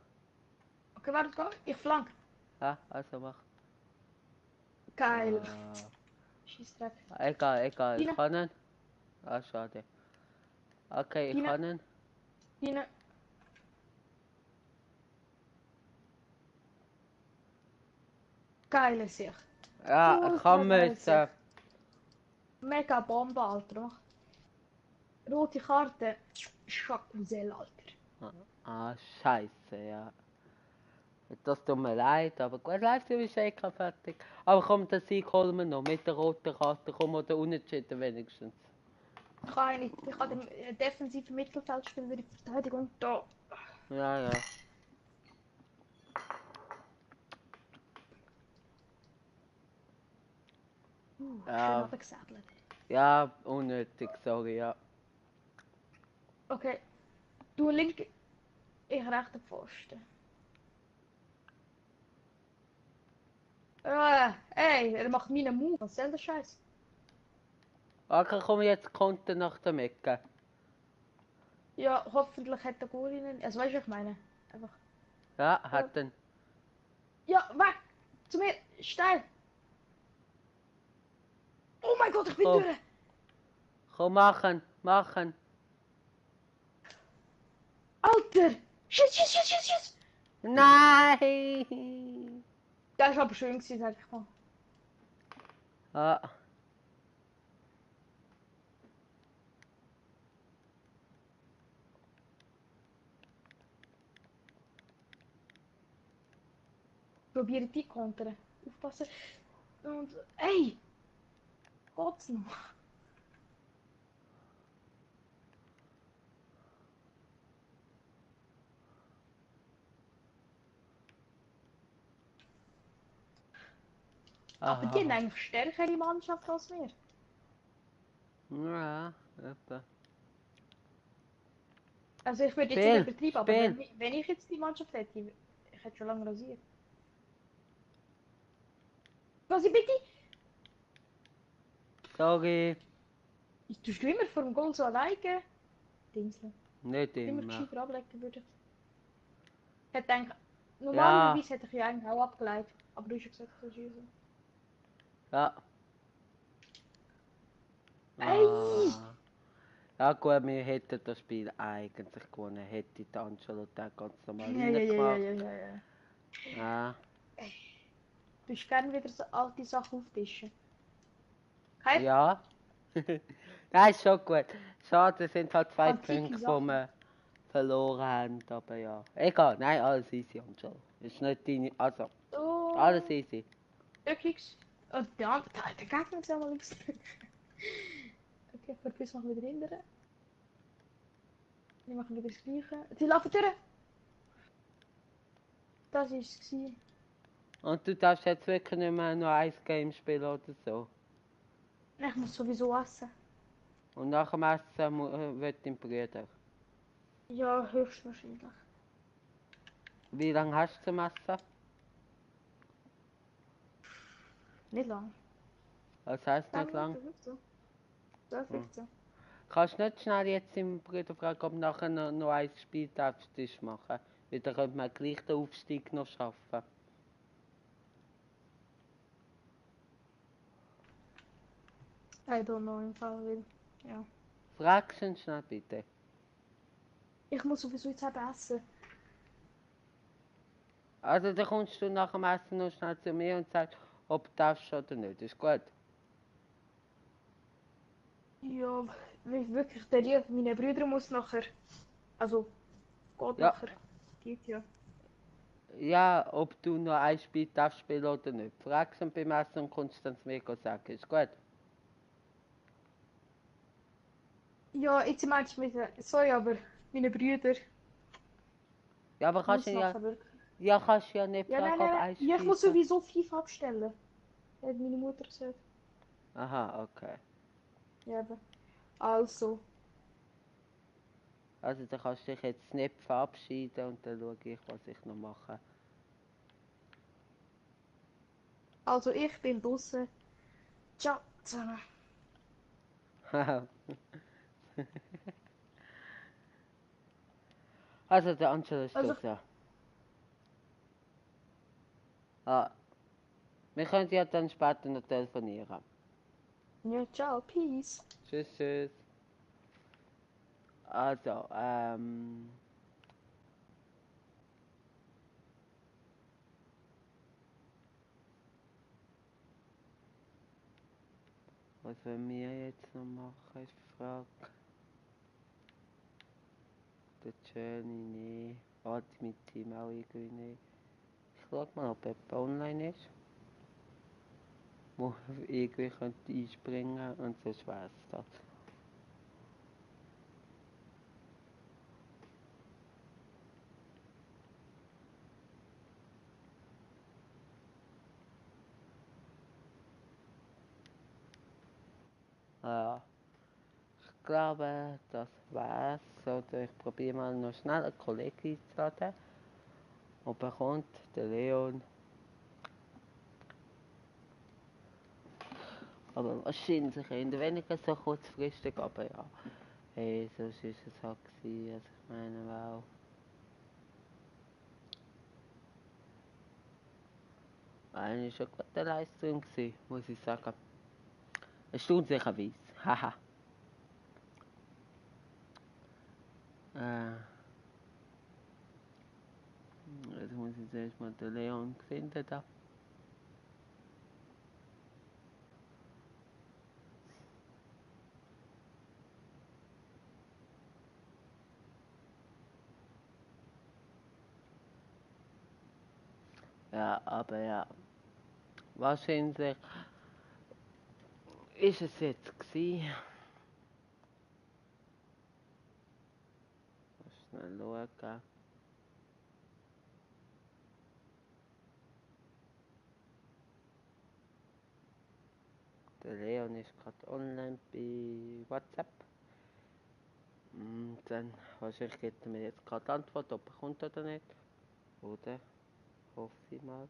Okay, warte, go. Ich flank. Ja, also mach. Geil. Ah, Scheissdreck. egal, ich Dina. kann ihn. Ah, schade. Okay, ich Dina. kann ihn. Deine... Geile Sicht. Ja, Ultra ich kann geile müssen. Sicht. Mega Bombe, Alter. Mach. Rote Karte. Schakusel, Alter. Ah, scheiße, ja. Das tut mir leid, aber gut, Livestream ist eh kein fertig. Aber komm, den Sieg holen wir noch mit der roten Karte, komm, oder unentschieden wenigstens. Ich habe nicht. Ich habe den defensiven Mittelfeldspieler in der Verteidigung da. Ja, ja. Schön Ja, runtergesäbelt. ja, unnötig, sorry, ja. Okay. Du linke, ich rechte Pfosten. Ey, er macht meinen Move. Was soll der Scheiß? Okay, komm jetzt Konter nach der Mecke. Ja, hoffentlich hat der Goal ihn. Also weißt du, was ich meine? Einfach. Ja, hat den. Ja, weg! Zu mir! Steil! Oh mein Gott, ich bin Komm, durch! komm, machen, machen. Alter! Shit! Nein! Das war aber schön gewesen, sag ich mal. Ah, Probiere die kontern. Aufpassen. Und. Ey! Geht's noch? Aber die haben ah. eigentlich stärkere Mannschaft als wir. Ja, etwa. Also ich würde jetzt Spiel, nicht übertreiben, aber Spiel. wenn ich jetzt die Mannschaft hätte, ich hätte schon lange rasiert. Was ich bitte? Sorry, Ich tue immer vor dem Goal so alleine. Dingsle. nicht Immer immer. gescheiter ablegen würde. Ich hätte gedacht, Ja, normalerweise hätte ich ja eigentlich auch abgeleitet. Aber du hast ja gesagt, du schießen. ja. Ey! Ah. Ja gut, wir hätten das Spiel eigentlich gewonnen, hätte die Angelo da ganz normal reingemacht. Ja. Ja. Du hast gerne wieder so alte Sachen auftischen. Kein Ja. Nein, ist schon gut. Schade, es sind halt 2 antike Punkte, die Sachen. wir verloren haben, aber ja. Egal, nein, alles easy, Angelo. Ist nicht deine, also, So. alles easy. Türkisch. Und der andere, der Gegner ist ja mal links. Okay, verpiss noch wieder hinterher. Die machen wieder das Gleiche. Die laufen durch. Das war es. Und du darfst jetzt wirklich nicht mehr nur ein Game spielen oder so. Ich muss sowieso essen. Und nach dem Essen wird dein Bruder. Ja, höchstwahrscheinlich. Wie lange hast du zum Essen? Nicht lang. Was heisst 10 nicht lang? Minuten, 15. 12, 15. Kannst du nicht schnell jetzt deinen Bruder fragen, ob du nachher noch ein Spiel darfst machen? Weil dann könnte man gleich den Aufstieg noch schaffen. I don't know im Fall, weil. Ja. Fragst du ihn schnell bitte. Ich muss sowieso jetzt eben essen. Also dann kommst du nach dem Essen noch schnell zu mir und sagst, ob du darfst oder nicht. Ist gut? Ja, weil wirklich, der meine Brüder muss nachher. Also, geht Ja. nachher. Geht ja. Ja, ob du noch ein Spiel darfst spielen oder nicht. Fragst ihn beim Essen und kommst dann zu mir sagen. Ist gut? Ja, jetzt meinst du mit. Sorry, aber meine Brüder. Ja, aber kannst Muss du ja, nachher wirklich. ja, kannst ja nicht Ja, fragen, nein. ob ein Spiel Ja, ich muss darf. sowieso FIFA abstellen. Hat meine Mutter gesagt. Aha, okay. Ja, eben. Also. Also dann kannst du dich jetzt nicht verabschieden und dann schaue ich, was ich noch mache. Also, ich bin draußen. Ciao zusammen. Also der Angelo ist Also, draus, ja. Ah, wir können ja dann später noch telefonieren. ja, ciao, peace. Tschüss, tschüss. Also, was wollen wir jetzt noch machen, ist die Frage. Der Journey, nee. Warte, mit Team auch irgendwie nicht. Ich schau mal, ob jemand online ist. Wo irgendwie könnte einspringen und sonst wär's das. Ja. Ich glaube, das war's. Oder ich probiere mal noch schnell einen Kollegen einzuladen. Ob er kommt, der Leon. Aber wahrscheinlich eher weniger so kurzfristig, aber ja. Hey, sonst ist es halt gewesen. Also ich meine, wow. Eigentlich war eine gute Leistung gewesen, muss ich sagen. Erstaunlicherweise. Haha. Jetzt muss ich zuerst mal den Leon finden da. Ja, aber ja. Wahrscheinlich ist es jetzt gewesen. Mal schnell schauen. Der Leon ist gerade online bei WhatsApp. Und dann wahrscheinlich gibt er mir jetzt gerade Antwort, ob er kommt oder nicht. Oder? Hoffe ich mal.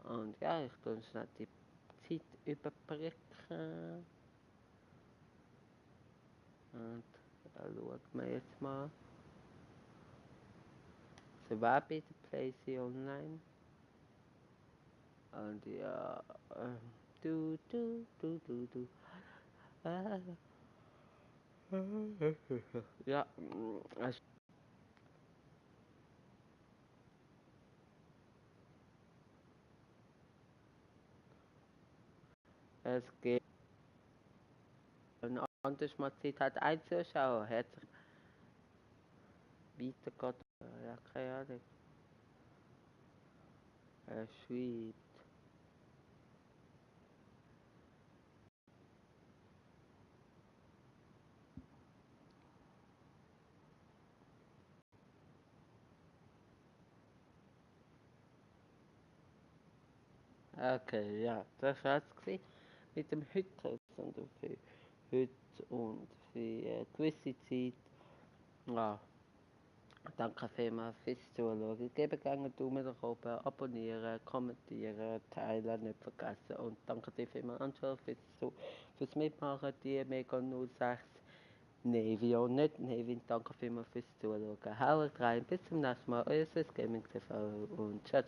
Und ja, ich tue schnell die Zeit überbrücken. Und da schauen wir jetzt mal. Sie war bei der Playsee online. Und ja, du. Ja, es geht. Und anders mal Zeit hat einzuschauen, hat sich weitergeht. Ja, keine Ahnung. Er schreibt. Okay, ja, das war es mit dem Heute und für heute und für eine gewisse Zeit. Ja, danke vielmals fürs Zuschauen. Gebt gerne einen Daumen nach oben, abonnieren, kommentieren, teilen, nicht vergessen. Und danke dir vielmals, Angela, fürs Mitmachen, die Mega 06 Navy und nicht Navy. Danke vielmals fürs Zuschauen. Haut rein, bis zum nächsten Mal, euer Swiss Gaming TV und ciao.